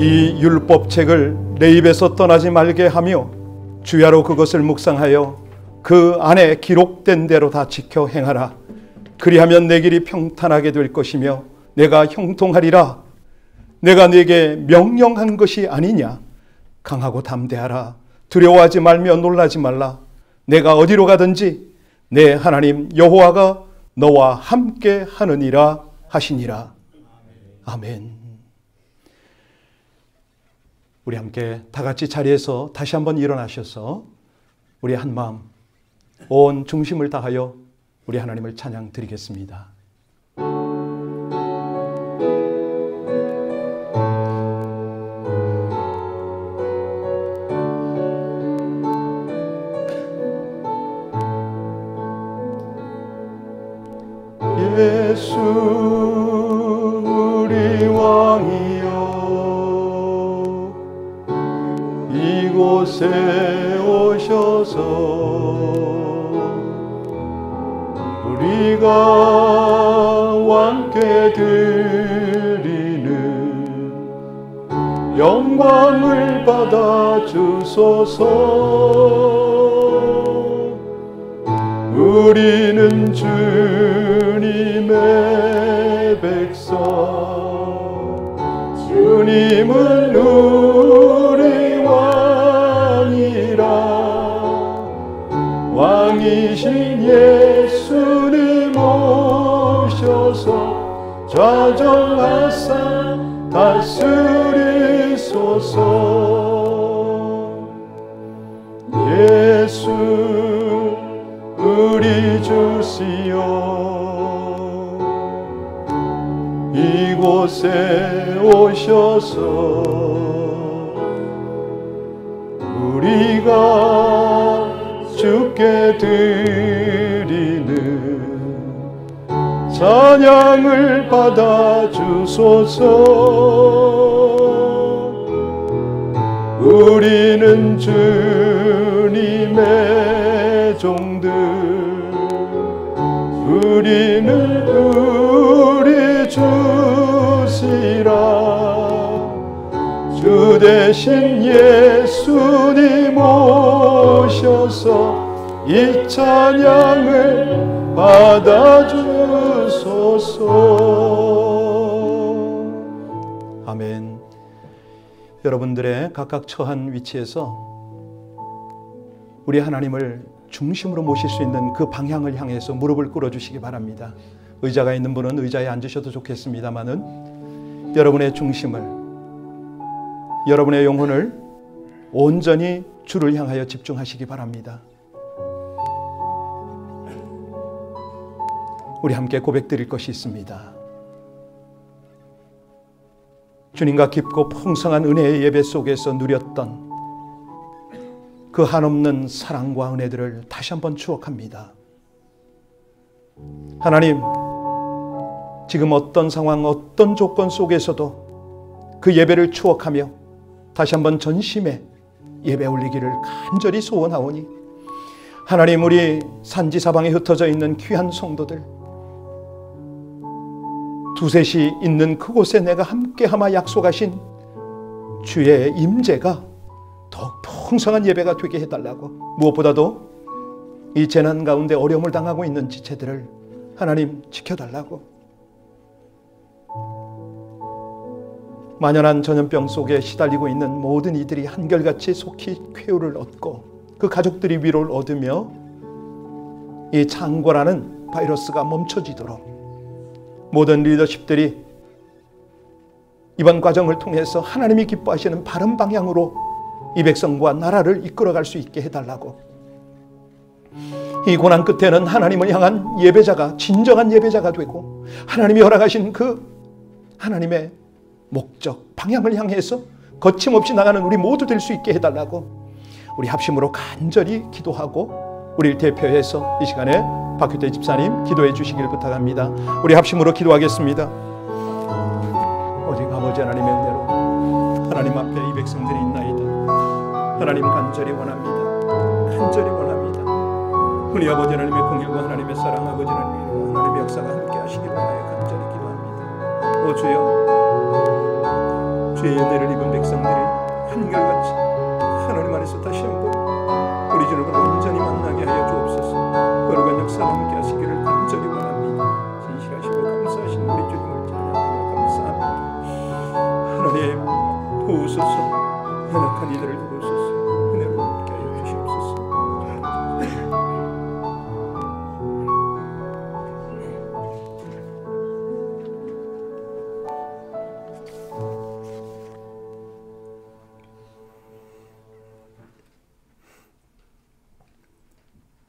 이 율법책을 내 입에서 떠나지 말게 하며 주야로 그것을 묵상하여 그 안에 기록된 대로 다 지켜 행하라. 그리하면 내 길이 평탄하게 될 것이며 내가 형통하리라. 내가 네게 명령한 것이 아니냐. 강하고 담대하라. 두려워하지 말며 놀라지 말라. 내가 어디로 가든지 내 하나님 여호와가 너와 함께 하느니라 하시니라. 아멘. 우리 함께 다 같이 자리에서 다시 한번 일어나셔서 우리 한 마음 온 중심을 다하여 우리 하나님을 찬양 드리겠습니다. 예수 우리 왕이여 이곳에 오셔서 우리가 왕께 드리는 영광을 받아 주소서. 우리는 주님의 백성, 주님은 우리 왕이라. 왕이신 예수님 오셔서 좌정하사 다스리소서. 예수 우리 주시여 이곳에 오셔서 우리가 주께 드리는 찬양을 받아 주소서. 우리는 주님의 종들, 우리는 우리 주시라. 주 대신 예수님 오셔서 이 찬양을 받아주소서. 아멘. 여러분들의 각각 처한 위치에서 우리 하나님을 중심으로 모실 수 있는 그 방향을 향해서 무릎을 꿇어주시기 바랍니다. 의자가 있는 분은 의자에 앉으셔도 좋겠습니다만은 여러분의 중심을, 여러분의 영혼을 온전히 주를 향하여 집중하시기 바랍니다. 우리 함께 고백드릴 것이 있습니다. 주님과 깊고 풍성한 은혜의 예배 속에서 누렸던 그 한없는 사랑과 은혜들을 다시 한번 추억합니다. 하나님, 지금 어떤 상황, 어떤 조건 속에서도 그 예배를 추억하며 다시 한번 전심에 예배 올리기를 간절히 소원하오니 하나님, 우리 산지사방에 흩어져 있는 귀한 성도들 두셋이 있는 그곳에 내가 함께하마 약속하신 주의 임재가 더욱 풍성한 예배가 되게 해달라고, 무엇보다도 이 재난 가운데 어려움을 당하고 있는 지체들을 하나님 지켜달라고, 만연한 전염병 속에 시달리고 있는 모든 이들이 한결같이 속히 쾌유를 얻고 그 가족들이 위로를 얻으며 이 창궐하는 바이러스가 멈춰지도록 모든 리더십들이 이번 과정을 통해서 하나님이 기뻐하시는 바른 방향으로 이 백성과 나라를 이끌어갈 수 있게 해달라고, 이 고난 끝에는 하나님을 향한 예배자가, 진정한 예배자가 되고 하나님이 허락하신 그 하나님의 목적, 방향을 향해서 거침없이 나가는 우리 모두 될 수 있게 해달라고 우리 합심으로 간절히 기도하고 우리를 대표해서 이 시간에 박효태 집사님 기도해 주시길 부탁합니다. 우리 합심으로 기도하겠습니다. 오직 아버지 하나님의 은혜로 하나님 앞에 이 백성들이 있나이다. 하나님 간절히 원합니다. 간절히 원합니다. 우리 아버지 하나님의 공의와 하나님의 사랑, 아버지 하나님의 하나님의 역사가 함께 하시기를 바라여 간절히 기도합니다. 오 주여, 주의 은혜를 입은 백성들이 한결같이 하나님 안에서 다시 한번 우리 주님을 온전히 만나게 하여 주옵소서. 거룩한 역사 함께 하시기를 간절히 원합니다. 진실하시고 감사하신 우리 주님을 찬양하며 감사합니다. 하나님 도우소서. 연약한 이들을 도우소서. 은혜로 함께 하여 주시옵소서.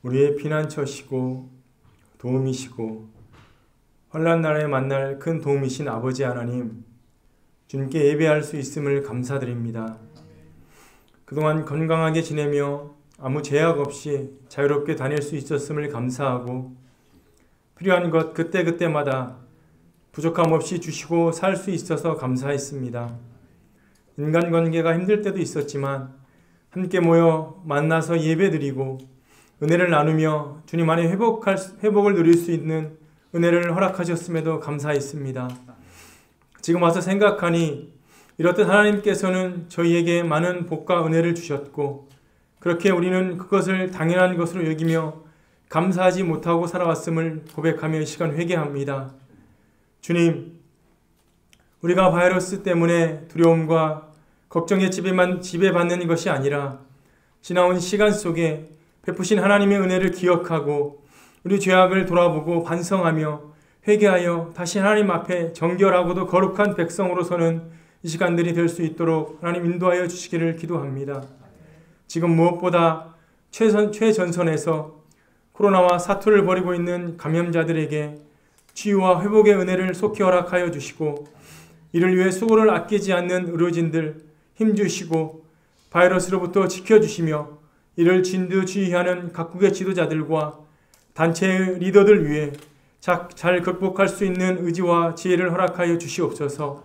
우리의 피난처시고 도움이시고 환난 날에 만날 큰 도움이신 아버지 하나님, 주님께 예배할 수 있음을 감사드립니다. 그동안 건강하게 지내며 아무 제약 없이 자유롭게 다닐 수 있었음을 감사하고, 필요한 것 그때그때마다 부족함 없이 주시고 살 수 있어서 감사했습니다. 인간관계가 힘들 때도 있었지만 함께 모여 만나서 예배드리고 은혜를 나누며 주님 안에 회복을 누릴 수 있는 은혜를 허락하셨음에도 감사했습니다. 지금 와서 생각하니 이렇듯 하나님께서는 저희에게 많은 복과 은혜를 주셨고, 그렇게 우리는 그것을 당연한 것으로 여기며 감사하지 못하고 살아왔음을 고백하며 이 시간 회개합니다. 주님, 우리가 바이러스 때문에 두려움과 걱정에 지배받는 것이 아니라 지나온 시간 속에 베푸신 하나님의 은혜를 기억하고 우리 죄악을 돌아보고 반성하며 회개하여 다시 하나님 앞에 정결하고도 거룩한 백성으로 서는 이 시간들이 될 수 있도록 하나님 인도하여 주시기를 기도합니다. 지금 무엇보다 최전선에서 코로나와 사투를 벌이고 있는 감염자들에게 치유와 회복의 은혜를 속히 허락하여 주시고, 이를 위해 수고를 아끼지 않는 의료진들 힘주시고 바이러스로부터 지켜주시며, 이를 진두지휘하는 각국의 지도자들과 단체의 리더들 위해 잘 극복할 수 있는 의지와 지혜를 허락하여 주시옵소서.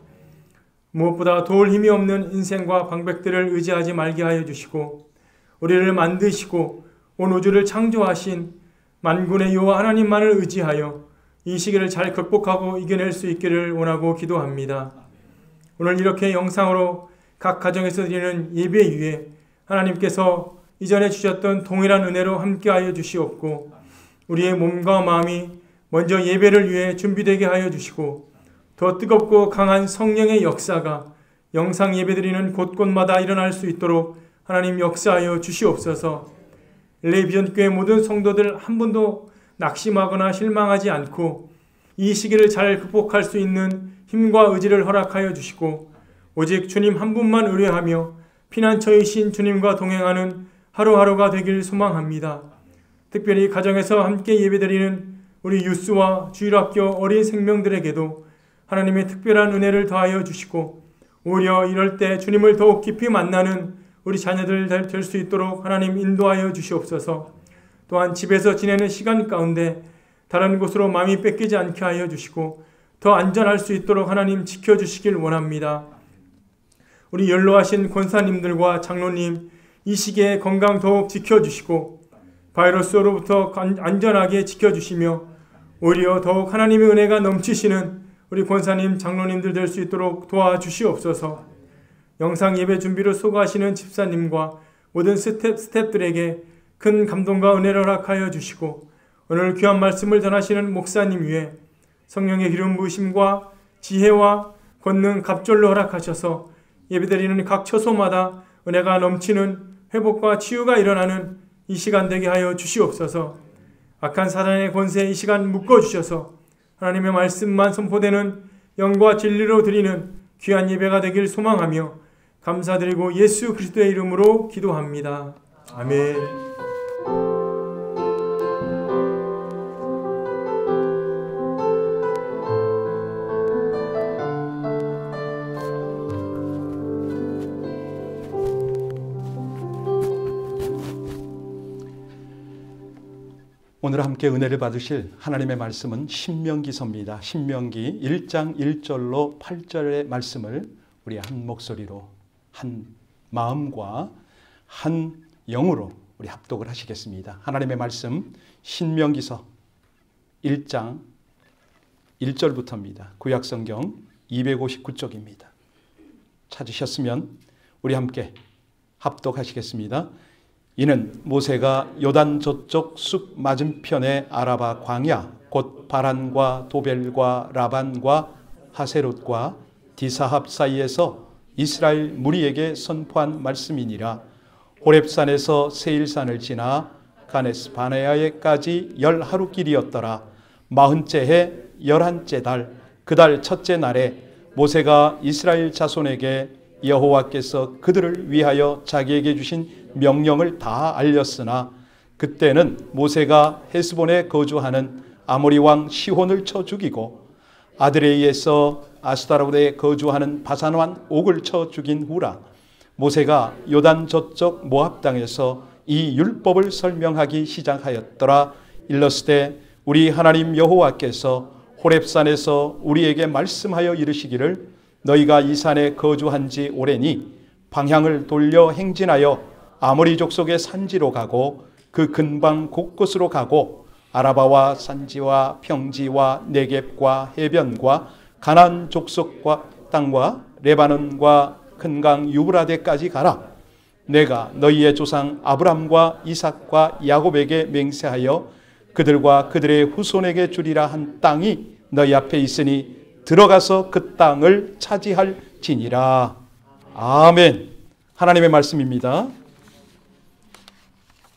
무엇보다 도울 힘이 없는 인생과 방백들을 의지하지 말게 하여 주시고, 우리를 만드시고 온 우주를 창조하신 만군의 여호와 하나님만을 의지하여 이 시기를 잘 극복하고 이겨낼 수 있기를 원하고 기도합니다. 오늘 이렇게 영상으로 각 가정에서 드리는 예배 위에 하나님께서 이전에 주셨던 동일한 은혜로 함께하여 주시옵고, 우리의 몸과 마음이 먼저 예배를 위해 준비되게 하여 주시고, 더 뜨겁고 강한 성령의 역사가 영상 예배드리는 곳곳마다 일어날 수 있도록 하나님 역사하여 주시옵소서. LA 비전교회 모든 성도들 한 분도 낙심하거나 실망하지 않고 이 시기를 잘 극복할 수 있는 힘과 의지를 허락하여 주시고, 오직 주님 한 분만 의뢰하며 피난처이신 주님과 동행하는 하루하루가 되길 소망합니다. 특별히 가정에서 함께 예배드리는 우리 유스와 주일학교 어린 생명들에게도 하나님의 특별한 은혜를 더하여 주시고, 오히려 이럴 때 주님을 더욱 깊이 만나는 우리 자녀들 될 수 있도록 하나님 인도하여 주시옵소서. 또한 집에서 지내는 시간 가운데 다른 곳으로 마음이 뺏기지 않게 하여 주시고 더 안전할 수 있도록 하나님 지켜주시길 원합니다. 우리 연로하신 권사님들과 장로님, 이 시기에 건강 더욱 지켜주시고 바이러스로부터 안전하게 지켜주시며 오히려 더욱 하나님의 은혜가 넘치시는 우리 권사님, 장로님들 될 수 있도록 도와주시옵소서. 영상 예배 준비로 수고하시는 집사님과 모든 스태프들에게 큰 감동과 은혜를 허락하여 주시고, 오늘 귀한 말씀을 전하시는 목사님 위에 성령의 기름 부으심과 지혜와 권능 갑절로 허락하셔서 예배드리는 각 처소마다 은혜가 넘치는 회복과 치유가 일어나는 이 시간 되게 하여 주시옵소서. 악한 사단의 권세에 이 시간 묶어주셔서 하나님의 말씀만 선포되는 영과 진리로 드리는 귀한 예배가 되길 소망하며 감사드리고 예수 그리스도의 이름으로 기도합니다. 아멘. 오늘 함께 은혜를 받으실 하나님의 말씀은 신명기서입니다. 신명기 1장 1절로 8절의 말씀을 우리 한 목소리로, 한 마음과 한 영으로 우리 합독을 하시겠습니다. 하나님의 말씀 신명기서 1장 1절부터입니다. 구약성경 259쪽입니다. 찾으셨으면 우리 함께 합독하시겠습니다. 이는 모세가 요단 저쪽 숲 맞은편의 아라바 광야 곧 바란과 도벨과 라반과 하세롯과 디사합 사이에서 이스라엘 무리에게 선포한 말씀이니라. 호렙산에서 세일산을 지나 가네스 바네아에까지 10하루 길이었더라. 40째 해 11째 달 그 달 첫째 날에 모세가 이스라엘 자손에게 여호와께서 그들을 위하여 자기에게 주신 명령을 다 알렸으나 그때는 모세가 헤스본에 거주하는 아모리 왕 시혼을 쳐 죽이고 아드레이에서 아스타롯에 거주하는 바산 왕 옥을 쳐 죽인 후라. 모세가 요단 저쪽 모압 땅에서 이 율법을 설명하기 시작하였더라. 일러스되 우리 하나님 여호와께서 호렙산에서 우리에게 말씀하여 이르시기를 너희가 이 산에 거주한 지 오래니 방향을 돌려 행진하여 아모리 족속의 산지로 가고 그 근방 곳곳으로 가고 아라바와 산지와 평지와 네겝과 해변과 가나안 족속과 땅과 레바논과 큰 강 유브라데까지 가라. 내가 너희의 조상 아브람과 이삭과 야곱에게 맹세하여 그들과 그들의 후손에게 주리라 한 땅이 너희 앞에 있으니 들어가서 그 땅을 차지할지니라. 아멘. 하나님의 말씀입니다.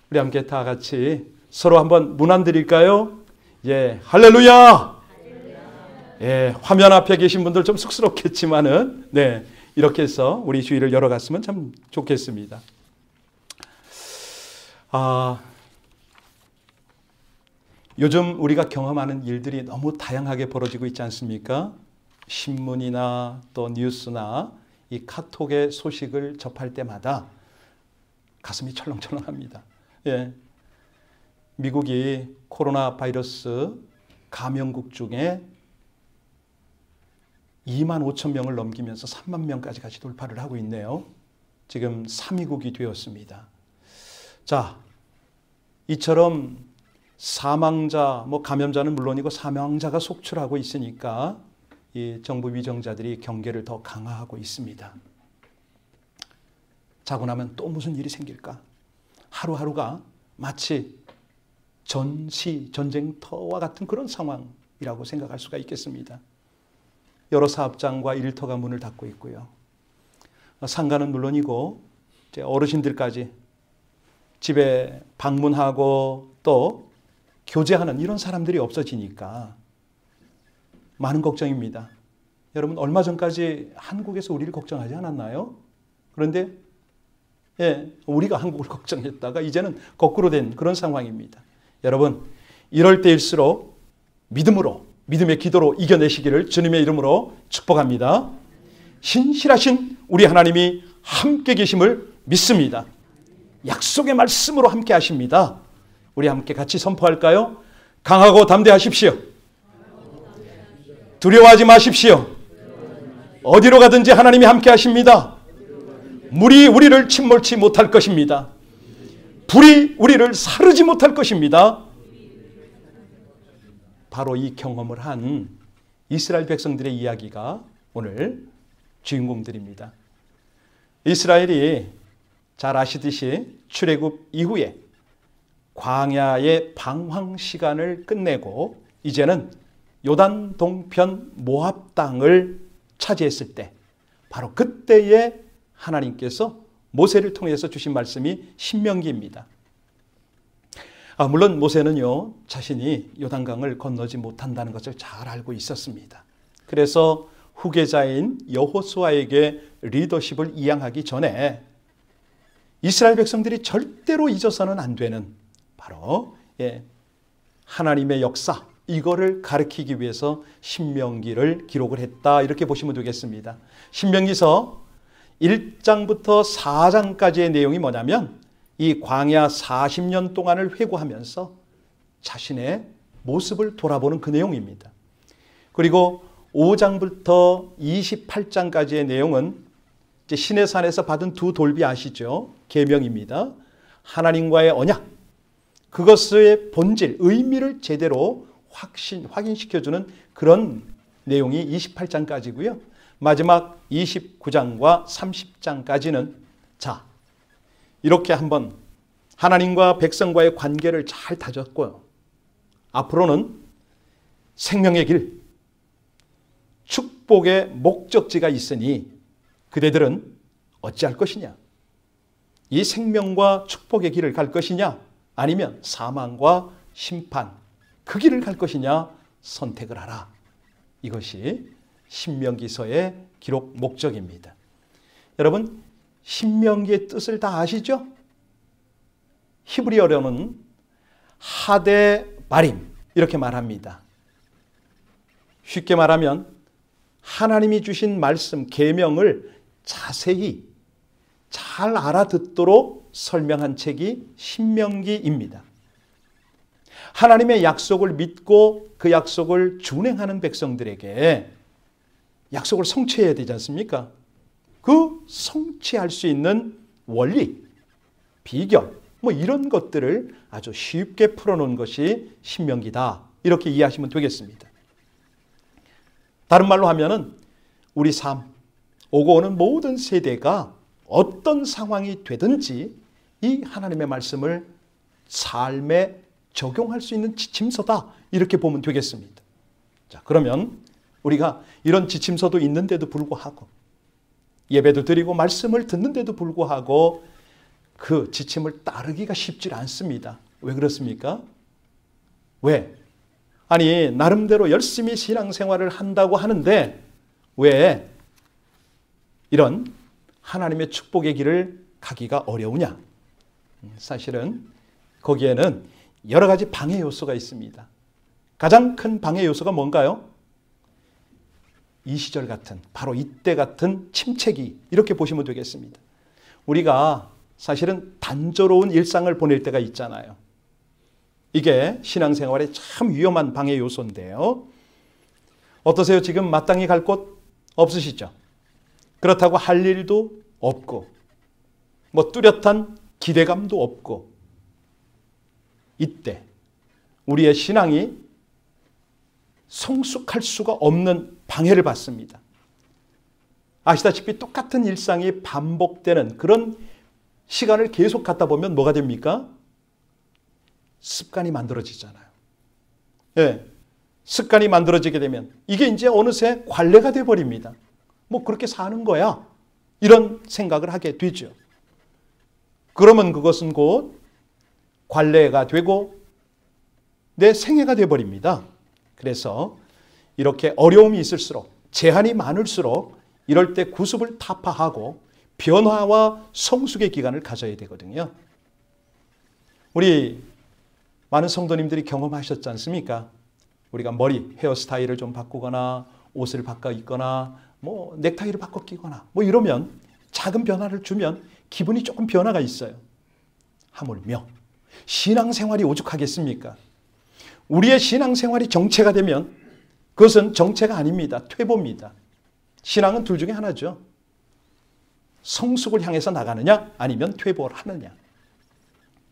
우리 함께 다 같이 서로 한번 문안 드릴까요? 예, 할렐루야. 예, 화면 앞에 계신 분들 좀 쑥스럽겠지만은 네, 이렇게 해서 우리 주의를 열어갔으면 참 좋겠습니다. 요즘 우리가 경험하는 일들이 너무 다양하게 벌어지고 있지 않습니까? 신문이나 또 뉴스나 이 카톡의 소식을 접할 때마다 가슴이 철렁철렁합니다. 예. 미국이 코로나 바이러스 감염국 중에 2만 5천 명을 넘기면서 3만 명까지 같이 돌파를 하고 있네요. 지금 3위국이 되었습니다. 자, 이처럼 사망자, 감염자는 물론이고 사망자가 속출하고 있으니까 이 정부 위정자들이 경계를 더 강화하고 있습니다. 자고 나면 또 무슨 일이 생길까? 하루하루가 마치 전쟁터와 같은 그런 상황이라고 생각할 수가 있겠습니다. 여러 사업장과 일터가 문을 닫고 있고요. 상가는 물론이고 이제 어르신들까지 집에 방문하고 또 교제하는 이런 사람들이 없어지니까 많은 걱정입니다. 여러분 얼마 전까지 한국에서 우리를 걱정하지 않았나요? 그런데 우리가 한국을 걱정했다가 이제는 거꾸로 된 그런 상황입니다. 여러분 이럴 때일수록 믿음의 기도로 이겨내시기를 주님의 이름으로 축복합니다. 신실하신 우리 하나님이 함께 계심을 믿습니다. 약속의 말씀으로 함께 하십니다. 우리 함께 같이 선포할까요? 강하고 담대하십시오. 두려워하지 마십시오. 어디로 가든지 하나님이 함께 하십니다. 물이 우리를 침몰치 못할 것입니다. 불이 우리를 사르지 못할 것입니다. 바로 이 경험을 한 이스라엘 백성들의 이야기가 오늘 주인공들입니다. 이스라엘이 잘 아시듯이 출애굽 이후에 광야의 방황 시간을 끝내고 이제는 요단 동편 모압 땅을 차지했을 때 바로 그때에 하나님께서 모세를 통해서 주신 말씀이 신명기입니다. 물론 모세는요 자신이 요단강을 건너지 못한다는 것을 잘 알고 있었습니다. 그래서 후계자인 여호수아에게 리더십을 이양하기 전에 이스라엘 백성들이 절대로 잊어서는 안 되는 바로 하나님의 역사 이거를 가르치기 위해서 신명기를 기록을 했다 이렇게 보시면 되겠습니다. 신명기서 1장부터 4장까지의 내용이 뭐냐면 이 광야 40년 동안을 회고하면서 자신의 모습을 돌아보는 그 내용입니다. 그리고 5장부터 28장까지의 내용은 이제 시내산에서 받은 두 돌비 아시죠? 계명입니다. 하나님과의 언약, 그것의 본질, 의미를 제대로 확인시켜주는 그런 내용이 28장까지고요. 마지막 29장과 30장까지는 자, 이렇게 한번 하나님과 백성과의 관계를 잘 다졌고요. 앞으로는 생명의 길, 축복의 목적지가 있으니 그대들은 어찌할 것이냐? 이 생명과 축복의 길을 갈 것이냐? 아니면 사망과 심판, 그 길을 갈 것이냐? 선택을 하라. 이것이 신명기서의 기록 목적입니다. 여러분, 신명기의 뜻을 다 아시죠? 히브리어로는 하데 바림 이렇게 말합니다. 쉽게 말하면 하나님이 주신 말씀, 계명을 자세히 잘 알아듣도록 설명한 책이 신명기입니다. 하나님의 약속을 믿고 그 약속을 준행하는 백성들에게 약속을 성취해야 되지 않습니까? 그 성취할 수 있는 원리, 비결, 이런 것들을 아주 쉽게 풀어놓은 것이 신명기다. 이렇게 이해하시면 되겠습니다. 다른 말로 하면은 우리 삶, 오고 오는 모든 세대가 어떤 상황이 되든지 이 하나님의 말씀을 삶에 적용할 수 있는 지침서다. 이렇게 보면 되겠습니다. 자, 그러면 우리가 이런 지침서도 있는데도 불구하고 예배도 드리고 말씀을 듣는데도 불구하고 그 지침을 따르기가 쉽지 않습니다. 왜 그렇습니까? 왜? 아니, 나름대로 열심히 신앙생활을 한다고 하는데 왜 이런 하나님의 축복의 길을 가기가 어려우냐? 사실은 거기에는 여러 가지 방해 요소가 있습니다. 가장 큰 방해 요소가 뭔가요? 이 시절 같은, 바로 이때 같은 침체기, 이렇게 보시면 되겠습니다. 우리가 사실은 단조로운 일상을 보낼 때가 있잖아요. 이게 신앙생활에 참 위험한 방해 요소인데요. 어떠세요? 지금 마땅히 갈 곳 없으시죠? 그렇다고 할 일도 없고 뚜렷한 기대감도 없고 이때 우리의 신앙이 성숙할 수가 없는 방해를 받습니다. 아시다시피 똑같은 일상이 반복되는 그런 시간을 계속 갖다 보면 뭐가 됩니까? 습관이 만들어지잖아요. 예, 습관이 만들어지게 되면 이게 이제 어느새 관례가 돼버립니다. 그렇게 사는 거야. 이런 생각을 하게 되죠. 그러면 그것은 곧 관례가 되고 내 생애가 돼버립니다. 그래서 이렇게 어려움이 있을수록, 제한이 많을수록 이럴 때 구습을 타파하고 변화와 성숙의 기간을 가져야 되거든요. 우리 많은 성도님들이 경험하셨지 않습니까? 우리가 머리, 헤어스타일을 좀 바꾸거나 옷을 바꿔 입거나 넥타이를 바꿔 끼거나 이러면 작은 변화를 주면 기분이 조금 변화가 있어요. 하물며 신앙생활이 오죽하겠습니까? 우리의 신앙생활이 정체가 되면 그것은 정체가 아닙니다. 퇴보입니다. 신앙은 둘 중에 하나죠. 성숙을 향해서 나가느냐 아니면 퇴보를 하느냐.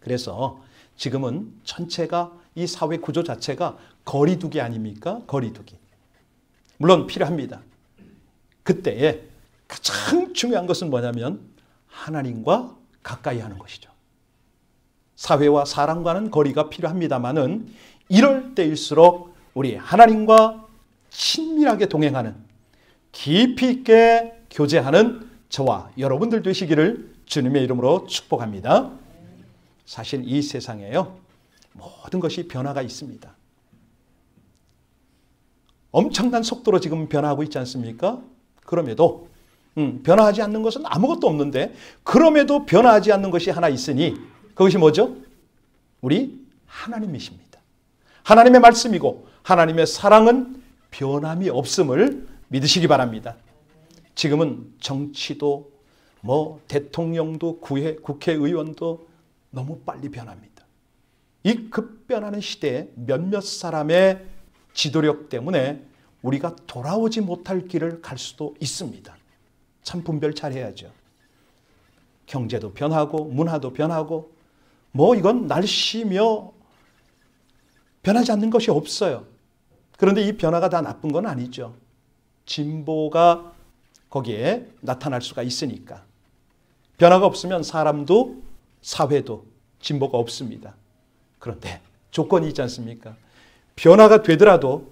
그래서 지금은 전체가 이 사회 구조 자체가 거리두기 아닙니까? 거리두기. 물론 필요합니다. 그때에 가장 중요한 것은 뭐냐면 하나님과 가까이 하는 것이죠. 사회와 사람과는 거리가 필요합니다마는 이럴 때일수록 우리 하나님과 친밀하게 동행하는, 깊이 있게 교제하는 저와 여러분들 되시기를 주님의 이름으로 축복합니다. 사실 이 세상에요, 모든 것이 변화가 있습니다. 엄청난 속도로 지금 변화하고 있지 않습니까? 그럼에도 변화하지 않는 것은 아무것도 없는데, 그럼에도 변화하지 않는 것이 하나 있으니 그것이 뭐죠? 우리 하나님이십니다. 하나님의 말씀이고 하나님의 사랑은 변함이 없음을 믿으시기 바랍니다. 지금은 정치도 대통령도 국회의원도 너무 빨리 변합니다. 이 급변하는 시대에 몇몇 사람의 지도력 때문에 우리가 돌아오지 못할 길을 갈 수도 있습니다. 참 분별 잘해야죠. 경제도 변하고 문화도 변하고 이건 날씨며 변하지 않는 것이 없어요. 그런데 이 변화가 다 나쁜 건 아니죠. 진보가 거기에 나타날 수가 있으니까. 변화가 없으면 사람도 사회도 진보가 없습니다. 그런데 조건이 있지 않습니까? 변화가 되더라도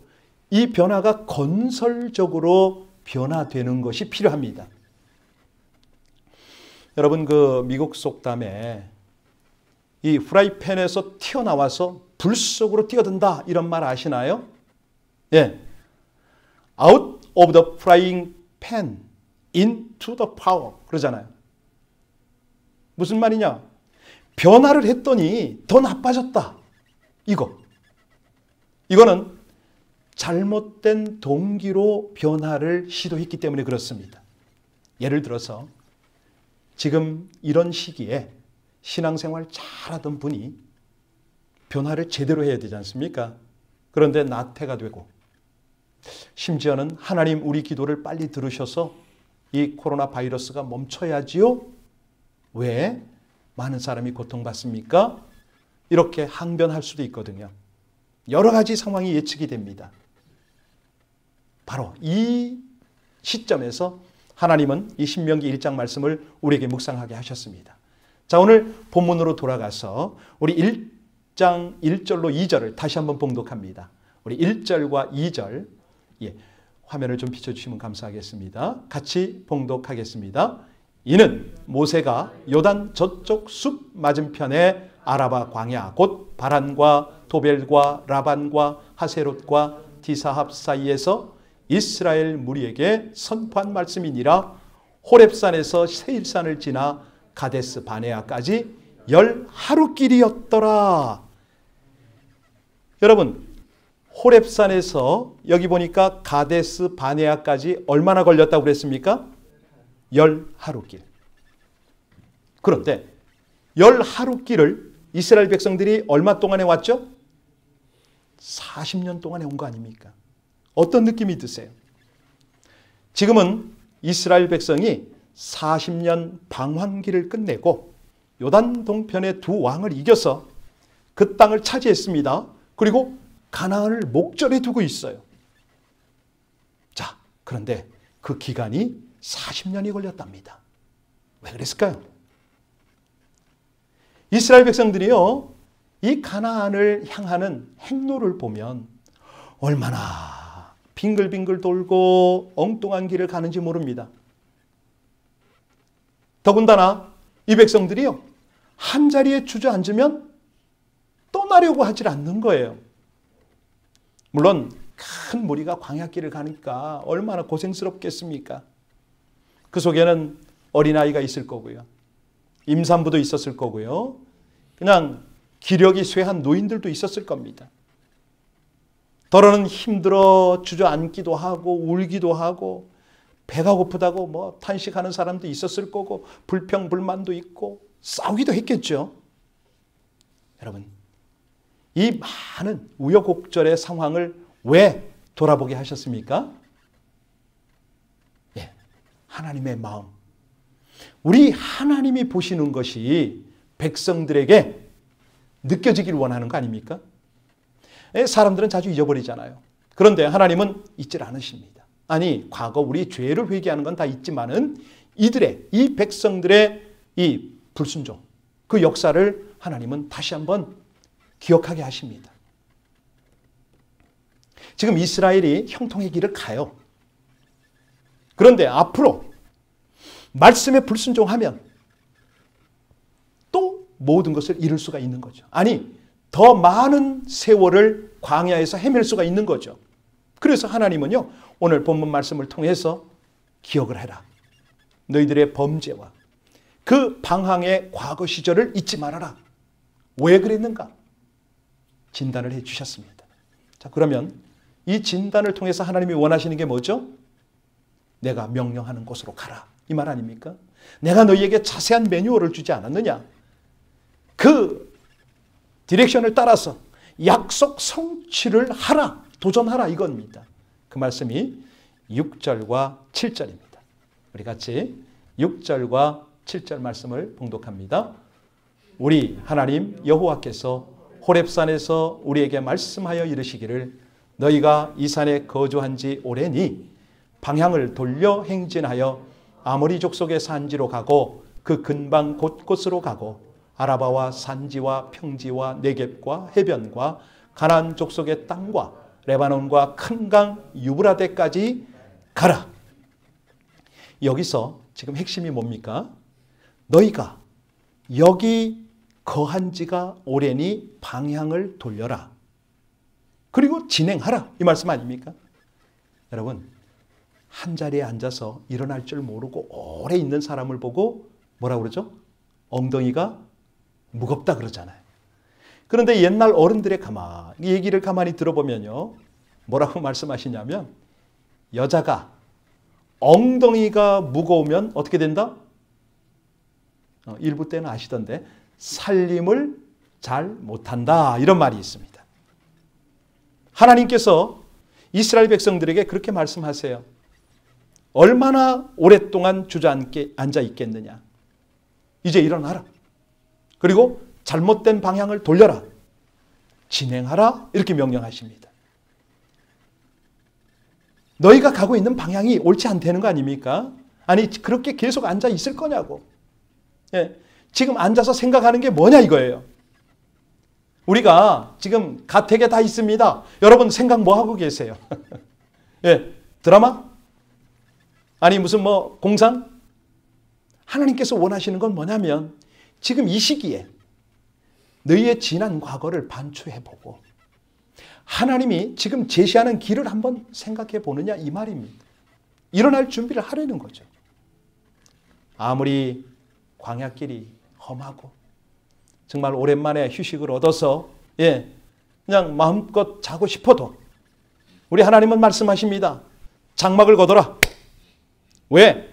이 변화가 건설적으로 변화되는 것이 필요합니다. 여러분, 그 미국 속담에 이 프라이팬에서 튀어나와서 불 속으로 뛰어든다 이런 말 아시나요? 예, out of the frying pan into the power 그러잖아요. 무슨 말이냐? 변화를 했더니 더 나빠졌다. 이거는 잘못된 동기로 변화를 시도했기 때문에 그렇습니다. 예를 들어서 지금 이런 시기에 신앙생활 잘하던 분이 변화를 제대로 해야 되지 않습니까? 그런데 나태가 되고 심지어는 하나님 우리 기도를 빨리 들으셔서 이 코로나 바이러스가 멈춰야지요? 왜 많은 사람이 고통받습니까? 이렇게 항변할 수도 있거든요. 여러 가지 상황이 예측이 됩니다. 바로 이 시점에서 하나님은 이 신명기 1장 말씀을 우리에게 묵상하게 하셨습니다. 자, 오늘 본문으로 돌아가서 우리 1장 1절로 2절을 다시 한번 봉독합니다. 우리 1절과 2절 화면을 좀 비춰주시면 감사하겠습니다. 같이 봉독하겠습니다. 이는 모세가 요단 저쪽 숲 맞은편에 아라바 광야 곧 바란과 도벨과 라반과 하세롯과 디사합 사이에서 이스라엘 무리에게 선포한 말씀이니라. 호렙산에서 세일산을 지나 가데스 바네아까지 10하루길이었더라. 여러분, 호렙산에서 여기 보니까 가데스 바네아까지 얼마나 걸렸다고 그랬습니까? 10하루길. 그런데 10하루길을 이스라엘 백성들이 얼마 동안에 왔죠? 40년 동안에 온 거 아닙니까? 어떤 느낌이 드세요? 지금은 이스라엘 백성이 40년 방황기를 끝내고 요단 동편의 두 왕을 이겨서 그 땅을 차지했습니다. 그리고 가나안을 목전에 두고 있어요. 자, 그런데 그 기간이 40년이 걸렸답니다. 왜 그랬을까요? 이스라엘 백성들이요, 이 가나안을 향하는 행로를 보면 얼마나 빙글빙글 돌고 엉뚱한 길을 가는지 모릅니다. 더군다나 이 백성들이요, 한 자리에 주저앉으면 떠나려고 하질 않는 거예요. 물론 큰 무리가 광야길을 가니까 얼마나 고생스럽겠습니까? 그 속에는 어린아이가 있을 거고요. 임산부도 있었을 거고요. 그냥 기력이 쇠한 노인들도 있었을 겁니다. 더러는 힘들어 주저앉기도 하고 울기도 하고 배가 고프다고 뭐 탄식하는 사람도 있었을 거고 불평불만도 있고 싸우기도 했겠죠. 여러분, 이 많은 우여곡절의 상황을 왜 돌아보게 하셨습니까? 예, 하나님의 마음. 우리 하나님이 보시는 것이 백성들에게 느껴지길 원하는 거 아닙니까? 사람들은 자주 잊어버리잖아요. 그런데 하나님은 잊질 않으십니다. 아니, 과거 우리 죄를 회개하는 건 다 있지만은 이들의, 이 백성들의 이 불순종, 그 역사를 하나님은 다시 한번 기억하게 하십니다. 지금 이스라엘이 형통의 길을 가요. 그런데 앞으로 말씀에 불순종하면 또 모든 것을 잃을 수가 있는 거죠. 아니, 더 많은 세월을 광야에서 헤맬 수가 있는 거죠. 그래서 하나님은요, 오늘 본문 말씀을 통해서 기억을 해라. 너희들의 범죄와 그 방황의 과거 시절을 잊지 말아라. 왜 그랬는가? 진단을 해 주셨습니다. 자, 그러면 이 진단을 통해서 하나님이 원하시는 게 뭐죠? 내가 명령하는 곳으로 가라. 이 말 아닙니까? 내가 너희에게 자세한 매뉴얼을 주지 않았느냐? 그 디렉션을 따라서 약속 성취를 하라. 도전하라 이겁니다. 그 말씀이 6절과 7절입니다. 우리 같이 6절과 7절 말씀을 봉독합니다. 우리 하나님 여호와께서 호렙산에서 우리에게 말씀하여 이르시기를 너희가 이 산에 거주한 지 오래니 방향을 돌려 행진하여 아모리 족속의 산지로 가고 그 근방 곳곳으로 가고 아라바와 산지와 평지와 네겝과 해변과 가나안 족속의 땅과 레바논과 큰 강 유브라데까지 가라. 여기서 지금 핵심이 뭡니까? 너희가 여기 거한 지가 오래니 방향을 돌려라. 그리고 진행하라. 이 말씀 아닙니까? 여러분, 한 자리에 앉아서 일어날 줄 모르고 오래 있는 사람을 보고 뭐라고 그러죠? 엉덩이가 무겁다 그러잖아요. 그런데 옛날 어른들의 얘기를 가만히 들어보면요. 뭐라고 말씀하시냐면 여자가 엉덩이가 무거우면 어떻게 된다? 일부 때는 아시던데 살림을 잘 못한다. 이런 말이 있습니다. 하나님께서 이스라엘 백성들에게 그렇게 말씀하세요. 얼마나 오랫동안 주저앉게 앉아 있겠느냐. 이제 일어나라. 그리고 잘못된 방향을 돌려라. 진행하라. 이렇게 명령하십니다. 너희가 가고 있는 방향이 옳지 않다는 거 아닙니까? 아니 그렇게 계속 앉아 있을 거냐고. 예, 지금 앉아서 생각하는 게 뭐냐 이거예요. 우리가 지금 가택에 다 있습니다. 여러분 생각 뭐 하고 계세요? 예, 드라마? 아니 무슨 뭐 공상? 하나님께서 원하시는 건 뭐냐면 지금 이 시기에 너희의 지난 과거를 반추해보고 하나님이 지금 제시하는 길을 한번 생각해 보느냐 이 말입니다. 일어날 준비를 하려는 거죠. 아무리 광야길이 험하고 정말 오랜만에 휴식을 얻어서 그냥 마음껏 자고 싶어도 우리 하나님은 말씀하십니다. 장막을 걷어라. 왜?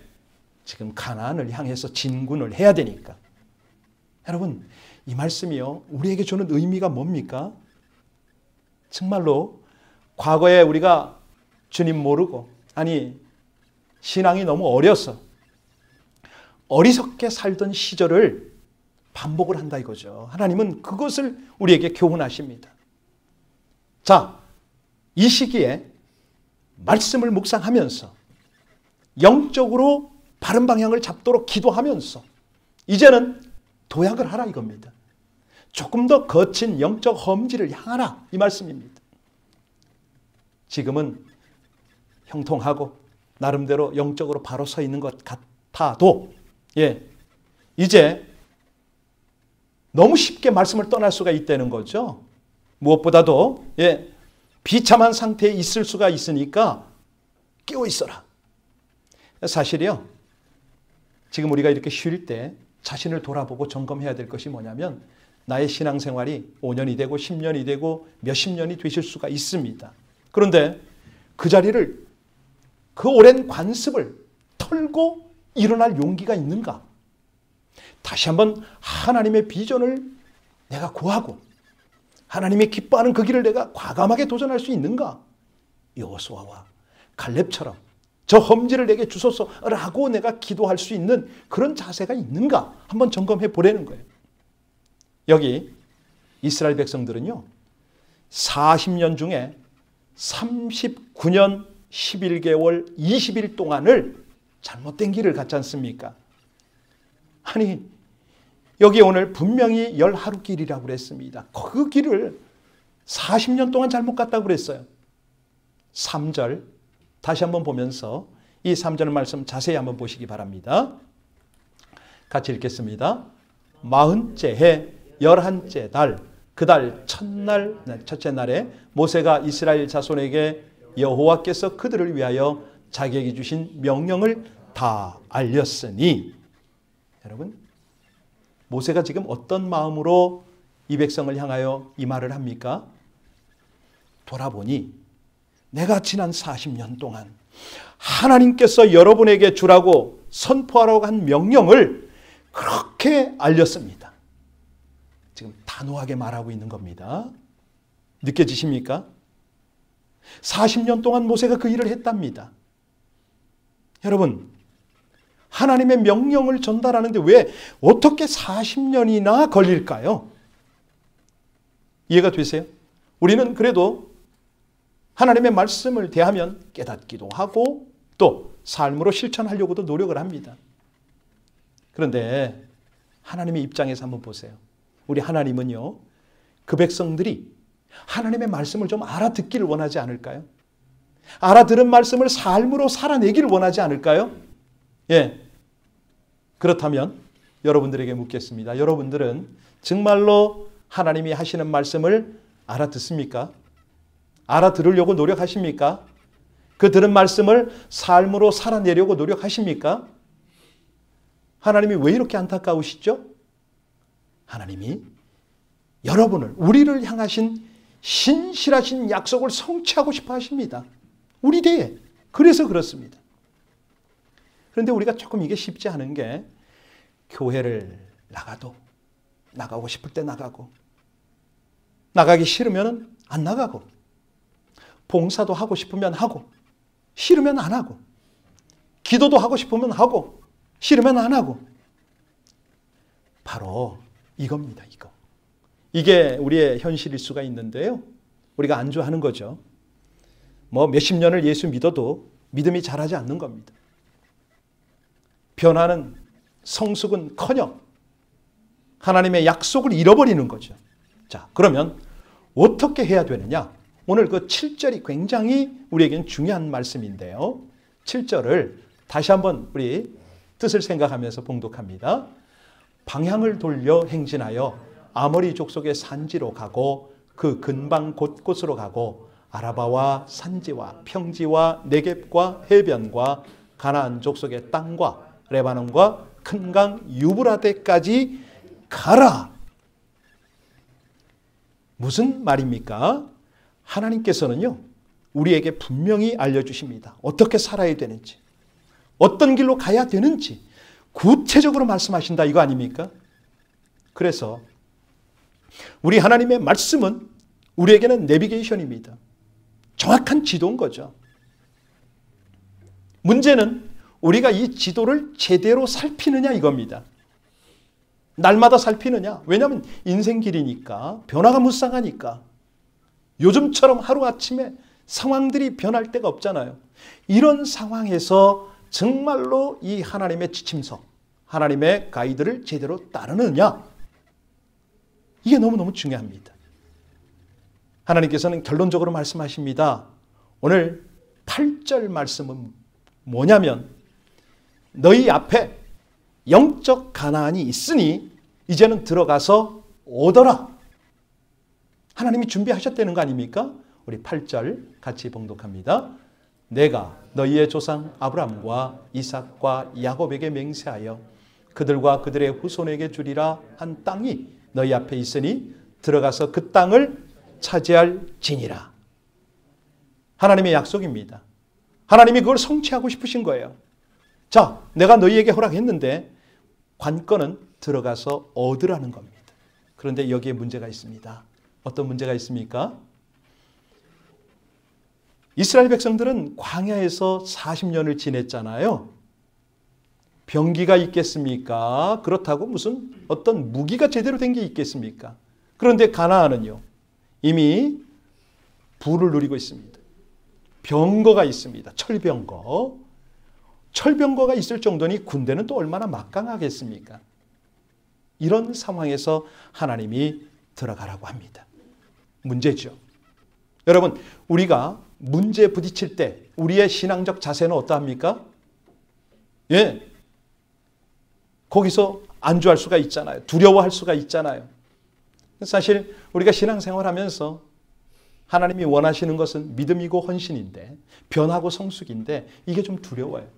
지금 가나안을 향해서 진군을 해야 되니까. 여러분 이 말씀이요 우리에게 주는 의미가 뭡니까? 정말로 과거에 우리가 주님 모르고 아니 신앙이 너무 어려서 어리석게 살던 시절을 반복을 한다 이거죠. 하나님은 그것을 우리에게 교훈하십니다. 자, 이 시기에 말씀을 묵상하면서 영적으로 바른 방향을 잡도록 기도하면서 이제는 도약을 하라 이겁니다. 조금 더 거친 영적 험지를 향하라 이 말씀입니다. 지금은 형통하고 나름대로 영적으로 바로 서 있는 것 같아도 이제 너무 쉽게 말씀을 떠날 수가 있다는 거죠. 무엇보다도 비참한 상태에 있을 수가 있으니까 깨어 있어라. 사실이요. 지금 우리가 이렇게 쉴 때 자신을 돌아보고 점검해야 될 것이 뭐냐면 나의 신앙생활이 5년이 되고 10년이 되고 몇십 년이 되실 수가 있습니다. 그런데 그 자리를 그 오랜 관습을 털고 일어날 용기가 있는가? 다시 한번 하나님의 비전을 내가 구하고 하나님이 기뻐하는 그 길을 내가 과감하게 도전할 수 있는가? 여호수아와 갈렙처럼 저 험지를 내게 주소서라고 내가 기도할 수 있는 그런 자세가 있는가? 한번 점검해 보라는 거예요. 여기 이스라엘 백성들은요. 40년 중에 39년 11개월 20일 동안을 잘못된 길을 갔지 않습니까? 아니 여기 오늘 분명히 10하루길이라고 그랬습니다. 그 길을 40년 동안 잘못 갔다고 그랬어요. 3절 다시 한번 보면서 이 3절 말씀 자세히 한번 보시기 바랍니다. 같이 읽겠습니다. 40째 해 11째 달 그 달 첫째 날에 모세가 이스라엘 자손에게 여호와께서 그들을 위하여 자기에게 주신 명령을 다 알렸으니 여러분 모세가 지금 어떤 마음으로 이 백성을 향하여 이 말을 합니까? 돌아보니 내가 지난 40년 동안 하나님께서 여러분에게 주라고 선포하라고 한 명령을 그렇게 알렸습니다. 지금 단호하게 말하고 있는 겁니다. 느껴지십니까? 40년 동안 모세가 그 일을 했답니다. 여러분, 하나님의 명령을 전달하는데 왜 어떻게 40년이나 걸릴까요? 이해가 되세요? 우리는 그래도 하나님의 말씀을 대하면 깨닫기도 하고 또 삶으로 실천하려고도 노력을 합니다. 그런데 하나님의 입장에서 한번 보세요. 우리 하나님은요, 그 백성들이 하나님의 말씀을 좀 알아듣기를 원하지 않을까요? 알아들은 말씀을 삶으로 살아내기를 원하지 않을까요? 예. 그렇다면 여러분들에게 묻겠습니다. 여러분들은 정말로 하나님이 하시는 말씀을 알아듣습니까? 알아들으려고 노력하십니까? 그 들은 말씀을 삶으로 살아내려고 노력하십니까? 하나님이 왜 이렇게 안타까우시죠? 하나님이 여러분을, 우리를 향하신 신실하신 약속을 성취하고 싶어 하십니다. 우리 대에. 그래서 그렇습니다. 그런데 우리가 조금 이게 쉽지 않은 게, 교회를 나가고 싶을 때 나가고, 나가기 싫으면 안 나가고, 봉사도 하고 싶으면 하고, 싫으면 안 하고, 기도도 하고 싶으면 하고, 싫으면 안 하고. 바로 이겁니다, 이거. 이게 우리의 현실일 수가 있는데요. 우리가 안주하는 거죠. 몇십 년을 예수 믿어도 믿음이 자라지 않는 겁니다. 변화는 성숙은커녕 하나님의 약속을 잃어버리는 거죠. 자, 그러면 어떻게 해야 되느냐? 오늘 그 7절이 굉장히 우리에겐 중요한 말씀인데요. 7절을 다시 한번 우리 뜻을 생각하면서 봉독합니다. 방향을 돌려 행진하여 아모리 족속의 산지로 가고 그 근방 곳곳으로 가고 아라바와 산지와 평지와 네겝과 해변과 가나안 족속의 땅과 레바논과 큰 강 유브라데까지 가라. 무슨 말입니까? 하나님께서는요, 우리에게 분명히 알려주십니다. 어떻게 살아야 되는지, 어떤 길로 가야 되는지 구체적으로 말씀하신다, 이거 아닙니까? 그래서 우리 하나님의 말씀은 우리에게는 내비게이션입니다. 정확한 지도인 거죠. 문제는 우리가 이 지도를 제대로 살피느냐 이겁니다. 날마다 살피느냐? 왜냐하면 인생길이니까, 변화가 무쌍하니까. 요즘처럼 하루아침에 상황들이 변할 데가 없잖아요. 이런 상황에서 정말로 이 하나님의 지침서, 하나님의 가이드를 제대로 따르느냐? 이게 너무너무 중요합니다. 하나님께서는 결론적으로 말씀하십니다. 오늘 8절 말씀은 뭐냐면, 너희 앞에 영적 가나안이 있으니 이제는 들어가서 오더라. 하나님이 준비하셨다는 거 아닙니까? 우리 8절 같이 봉독합니다. 내가 너희의 조상 아브라함과 이삭과 야곱에게 맹세하여 그들과 그들의 후손에게 주리라 한 땅이 너희 앞에 있으니 들어가서 그 땅을 차지할지니라. 하나님의 약속입니다. 하나님이 그걸 성취하고 싶으신 거예요. 자, 내가 너희에게 허락했는데 관건은 들어가서 얻으라는 겁니다. 그런데 여기에 문제가 있습니다. 어떤 문제가 있습니까? 이스라엘 백성들은 광야에서 40년을 지냈잖아요. 병기가 있겠습니까? 그렇다고 무슨 어떤 무기가 제대로 된 게 있겠습니까? 그런데 가나안은요, 이미 부를 누리고 있습니다. 병거가 있습니다. 철병거. 철병거가 있을 정도니 군대는 또 얼마나 막강하겠습니까? 이런 상황에서 하나님이 들어가라고 합니다. 문제죠. 여러분, 우리가 문제에 부딪힐 때 우리의 신앙적 자세는 어떠합니까? 예. 거기서 안주할 수가 있잖아요. 두려워할 수가 있잖아요. 사실 우리가 신앙생활하면서 하나님이 원하시는 것은 믿음이고 헌신인데, 변하고 성숙인데, 이게 좀 두려워요.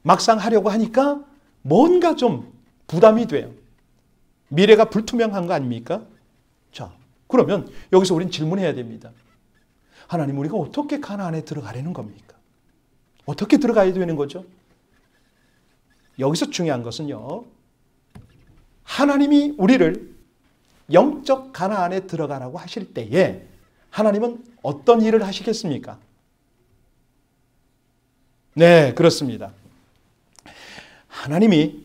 막상 하려고 하니까 뭔가 좀 부담이 돼요. 미래가 불투명한 거 아닙니까? 자, 그러면 여기서 우린 질문해야 됩니다. 하나님, 우리가 어떻게 가나안에 들어가려는 겁니까? 어떻게 들어가야 되는 거죠? 여기서 중요한 것은요, 하나님이 우리를 영적 가나안에 들어가라고 하실 때에 하나님은 어떤 일을 하시겠습니까? 네, 그렇습니다. 하나님이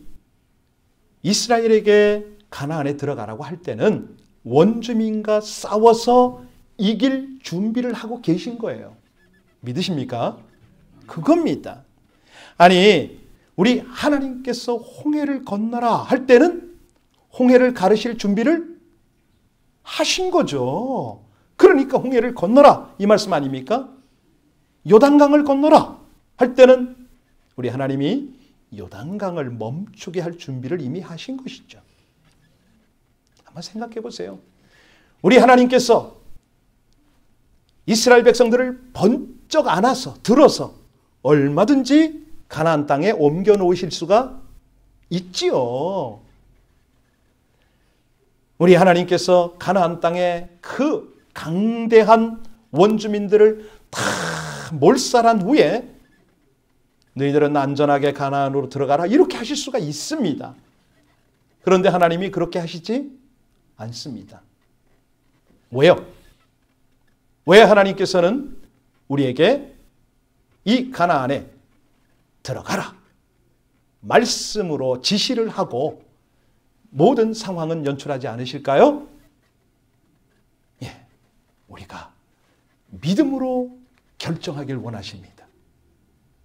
이스라엘에게 가나안에 들어가라고 할 때는 원주민과 싸워서 이길 준비를 하고 계신 거예요. 믿으십니까? 그겁니다. 아니, 우리 하나님께서 홍해를 건너라 할 때는 홍해를 가르실 준비를 하신 거죠. 그러니까 홍해를 건너라 이 말씀 아닙니까? 요단강을 건너라 할 때는 우리 하나님이 요단강을 멈추게 할 준비를 이미 하신 것이죠. 한번 생각해 보세요. 우리 하나님께서 이스라엘 백성들을 번쩍 안아서 들어서 얼마든지 가나안 땅에 옮겨 놓으실 수가 있지요. 우리 하나님께서 가나안 땅에 그 강대한 원주민들을 다 몰살한 후에 너희들은 안전하게 가나안으로 들어가라 이렇게 하실 수가 있습니다. 그런데 하나님이 그렇게 하시지 않습니다. 왜요? 왜 하나님께서는 우리에게 이 가나안에 들어가라 말씀으로 지시를 하고 모든 상황은 연출하지 않으실까요? 예, 우리가 믿음으로 결정하길 원하십니다.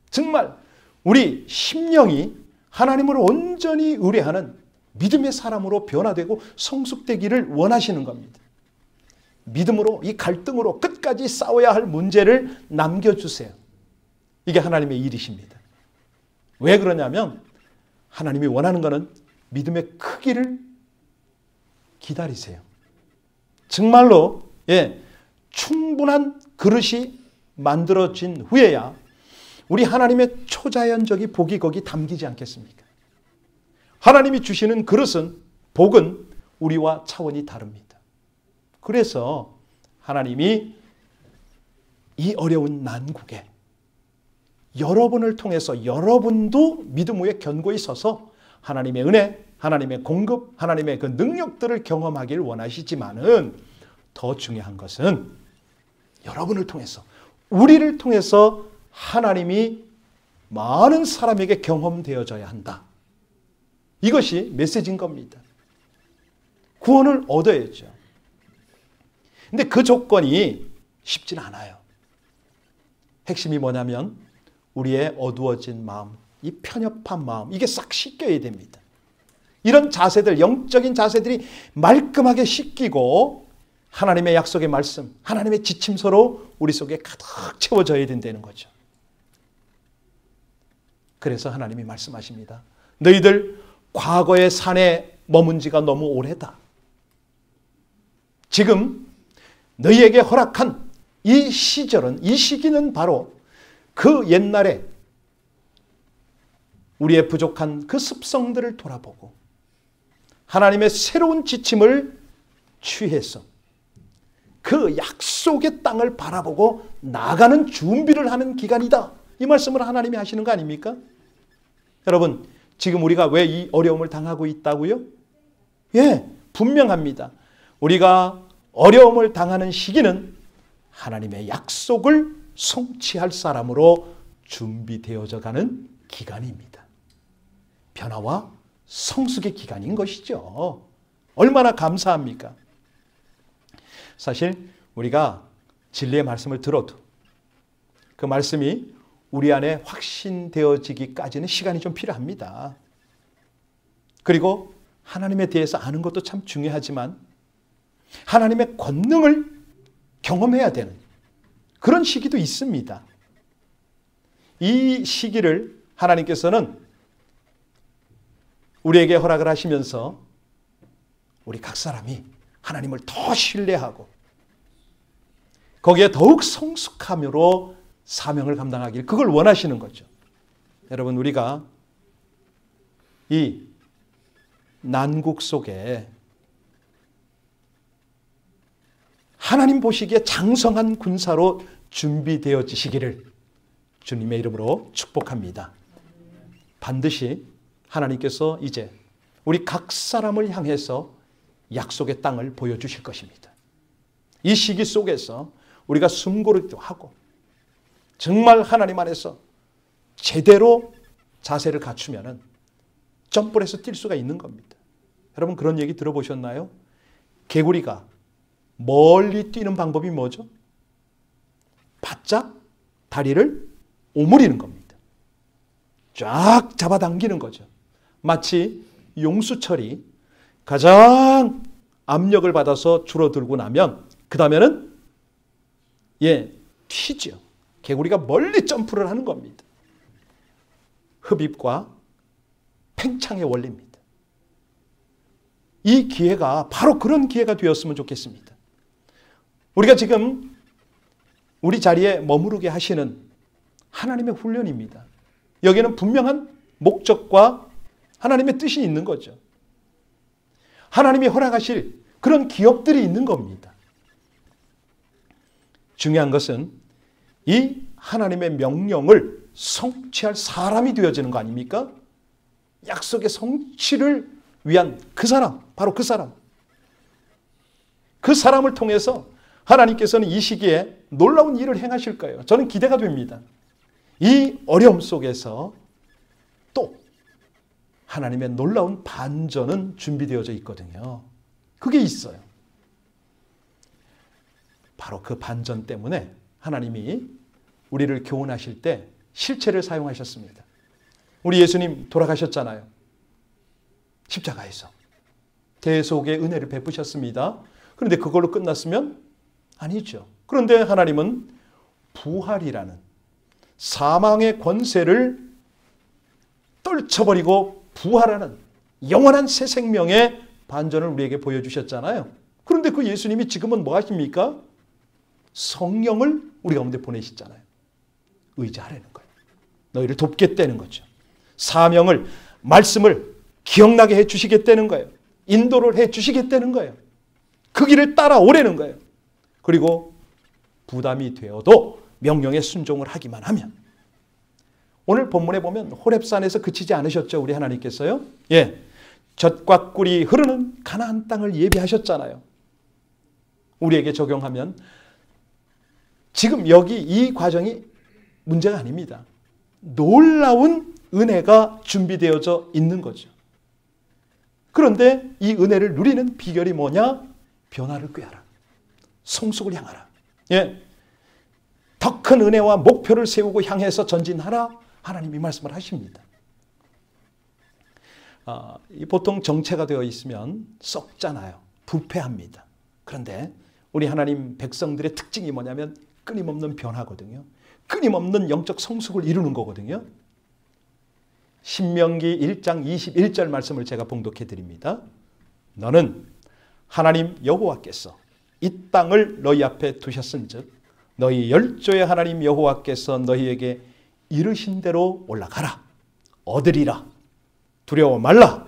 정말 우리 심령이 하나님을 온전히 의뢰하는 믿음의 사람으로 변화되고 성숙되기를 원하시는 겁니다. 믿음으로 이 갈등으로 끝까지 싸워야 할 문제를 남겨주세요. 이게 하나님의 일이십니다. 왜 그러냐면 하나님이 원하는 것은 믿음의 크기를 기다리세요. 정말로 충분한 그릇이 만들어진 후에야 우리 하나님의 초자연적인 복이 거기 담기지 않겠습니까? 하나님이 주시는 그릇은 복은 우리와 차원이 다릅니다. 그래서 하나님이 이 어려운 난국에 여러분을 통해서 여러분도 믿음 위에 견고히 서서 하나님의 은혜, 하나님의 공급, 하나님의 그 능력들을 경험하기를 원하시지만은 더 중요한 것은 여러분을 통해서 우리를 통해서 하나님이 많은 사람에게 경험되어져야 한다. 이것이 메시지인 겁니다. 구원을 얻어야죠. 근데 그 조건이 쉽진 않아요. 핵심이 뭐냐면 우리의 어두워진 마음, 이 편협한 마음, 이게 싹 씻겨야 됩니다. 이런 자세들, 영적인 자세들이 말끔하게 씻기고 하나님의 약속의 말씀, 하나님의 지침서로 우리 속에 가득 채워져야 된다는 거죠. 그래서 하나님이 말씀하십니다. 너희들 과거의 산에 머문 지가 너무 오래다. 지금 너희에게 허락한 이 시절은, 이 시기는 바로 그 옛날에 우리의 부족한 그 습성들을 돌아보고 하나님의 새로운 지침을 취해서 그 약속의 땅을 바라보고 나아가는 준비를 하는 기간이다. 이 말씀을 하나님이 하시는 거 아닙니까? 여러분, 지금 우리가 왜 이 어려움을 당하고 있다고요? 예, 분명합니다. 우리가 어려움을 당하는 시기는 하나님의 약속을 성취할 사람으로 준비되어져 가는 기간입니다. 변화와 성숙의 기간인 것이죠. 얼마나 감사합니까? 사실 우리가 진리의 말씀을 들어도 그 말씀이 우리 안에 확신되어지기까지는 시간이 좀 필요합니다. 그리고 하나님에 대해서 아는 것도 참 중요하지만 하나님의 권능을 경험해야 되는 그런 시기도 있습니다. 이 시기를 하나님께서는 우리에게 허락을 하시면서 우리 각 사람이 하나님을 더 신뢰하고 거기에 더욱 성숙함으로 사명을 감당하길, 그걸 원하시는 거죠. 여러분, 우리가 이 난국 속에 하나님 보시기에 장성한 군사로 준비되어지시기를 주님의 이름으로 축복합니다. 반드시 하나님께서 이제 우리 각 사람을 향해서 약속의 땅을 보여주실 것입니다. 이 시기 속에서 우리가 숨고르기도 하고 정말 하나님 안에서 제대로 자세를 갖추면 점프를 해서 뛸 수가 있는 겁니다. 여러분, 그런 얘기 들어보셨나요? 개구리가 멀리 뛰는 방법이 뭐죠? 바짝 다리를 오므리는 겁니다. 쫙 잡아당기는 거죠. 마치 용수철이 가장 압력을 받아서 줄어들고 나면 그 다음에는 튀죠. 개구리가 멀리 점프를 하는 겁니다. 흡입과 팽창의 원리입니다. 이 기회가 바로 그런 기회가 되었으면 좋겠습니다. 우리가 지금 우리 자리에 머무르게 하시는 하나님의 훈련입니다. 여기에는 분명한 목적과 하나님의 뜻이 있는 거죠. 하나님이 허락하실 그런 기업들이 있는 겁니다. 중요한 것은 이 하나님의 명령을 성취할 사람이 되어지는 거 아닙니까? 약속의 성취를 위한 그 사람, 바로 그 사람. 그 사람을 통해서 하나님께서는 이 시기에 놀라운 일을 행하실 거예요. 저는 기대가 됩니다. 이 어려움 속에서 또 하나님의 놀라운 반전은 준비되어져 있거든요. 그게 있어요. 바로 그 반전 때문에 하나님이 우리를 교훈하실 때 실체를 사용하셨습니다. 우리 예수님 돌아가셨잖아요. 십자가에서 대속의 은혜를 베푸셨습니다. 그런데 그걸로 끝났으면 아니죠. 그런데 하나님은 부활이라는 사망의 권세를 떨쳐버리고 부활하는 영원한 새 생명의 반전을 우리에게 보여주셨잖아요. 그런데 그 예수님이 지금은 뭐 하십니까? 성령을 우리 가운데 보내시잖아요. 의지하라는 거예요. 너희를 돕겠다는 거죠. 사명을, 말씀을 기억나게 해주시겠다는 거예요. 인도를 해주시겠다는 거예요. 그 길을 따라오라는 거예요. 그리고 부담이 되어도 명령에 순종을 하기만 하면. 오늘 본문에 보면 호렙산에서 그치지 않으셨죠, 우리 하나님께서요. 젖과 꿀이 흐르는 가나안 땅을 예비하셨잖아요. 우리에게 적용하면 지금 여기 이 과정이 문제가 아닙니다. 놀라운 은혜가 준비되어져 있는 거죠. 그런데 이 은혜를 누리는 비결이 뭐냐? 변화를 꾀하라. 성숙을 향하라. 더 큰 은혜와 목표를 세우고 향해서 전진하라. 하나님이 말씀을 하십니다. 보통 정체가 되어 있으면 썩잖아요. 부패합니다. 그런데 우리 하나님 백성들의 특징이 뭐냐면 끊임없는 변화거든요. 끊임없는 영적 성숙을 이루는 거거든요. 신명기 1장 21절 말씀을 제가 봉독해 드립니다. 너는 하나님 여호와께서 이 땅을 너희 앞에 두셨은즉 너희 열조의 하나님 여호와께서 너희에게 이르신 대로 올라가라. 얻으리라. 두려워 말라.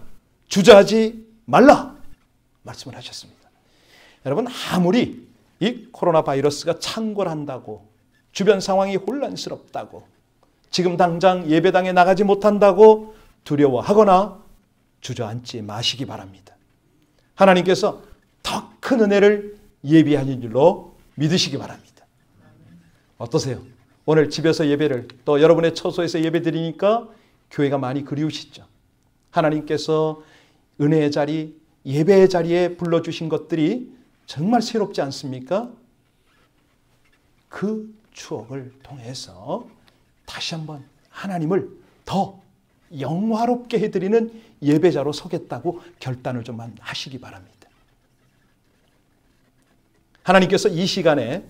주저하지 말라. 말씀을 하셨습니다. 여러분, 아무리 이 코로나 바이러스가 창궐한다고, 주변 상황이 혼란스럽다고, 지금 당장 예배당에 나가지 못한다고 두려워하거나 주저앉지 마시기 바랍니다. 하나님께서 더 큰 은혜를 예비하는 줄로 믿으시기 바랍니다. 어떠세요? 오늘 집에서 예배를, 또 여러분의 처소에서 예배 드리니까 교회가 많이 그리우시죠? 하나님께서 은혜의 자리, 예배의 자리에 불러주신 것들이 정말 새롭지 않습니까? 그 추억을 통해서 다시 한번 하나님을 더 영화롭게 해드리는 예배자로 서겠다고 결단을 좀 하시기 바랍니다. 하나님께서 이 시간에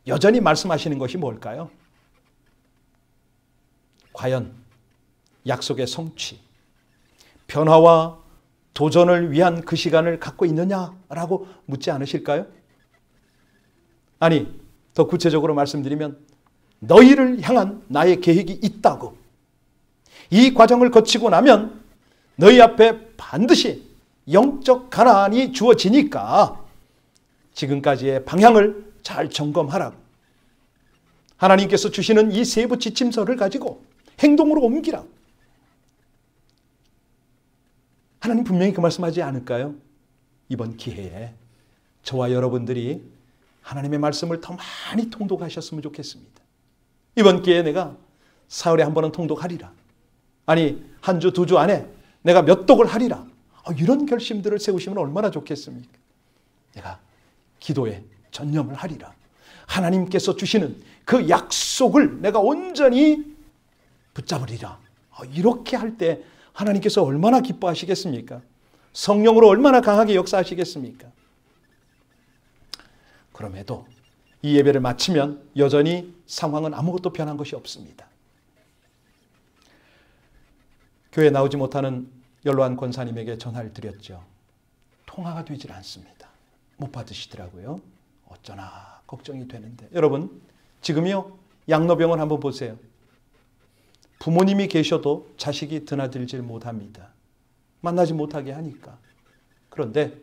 여전히 말씀하시는 것이 뭘까요? 과연 약속의 성취, 변화와 도전을 위한 그 시간을 갖고 있느냐라고 묻지 않으실까요? 아니, 더 구체적으로 말씀드리면 너희를 향한 나의 계획이 있다고. 이 과정을 거치고 나면 너희 앞에 반드시 영적 가난이 주어지니까 지금까지의 방향을 잘 점검하라고. 하나님께서 주시는 이 세부 지침서를 가지고 행동으로 옮기라고. 하나님 분명히 그 말씀하지 않을까요? 이번 기회에 저와 여러분들이 하나님의 말씀을 더 많이 통독하셨으면 좋겠습니다. 이번 기회에 내가 사흘에 한 번은 통독하리라. 아니, 한 주, 두 주 안에 내가 몇 독을 하리라. 이런 결심들을 세우시면 얼마나 좋겠습니까? 내가 기도에 전념을 하리라. 하나님께서 주시는 그 약속을 내가 온전히 붙잡으리라. 이렇게 할 때 하나님께서 얼마나 기뻐하시겠습니까? 성령으로 얼마나 강하게 역사하시겠습니까? 그럼에도 이 예배를 마치면 여전히 상황은 아무것도 변한 것이 없습니다. 교회에 나오지 못하는 연로한 권사님에게 전화를 드렸죠. 통화가 되질 않습니다. 못 받으시더라고요. 어쩌나 걱정이 되는데. 여러분, 지금요, 양로병원 한번 보세요. 부모님이 계셔도 자식이 드나들질 못합니다. 만나지 못하게 하니까. 그런데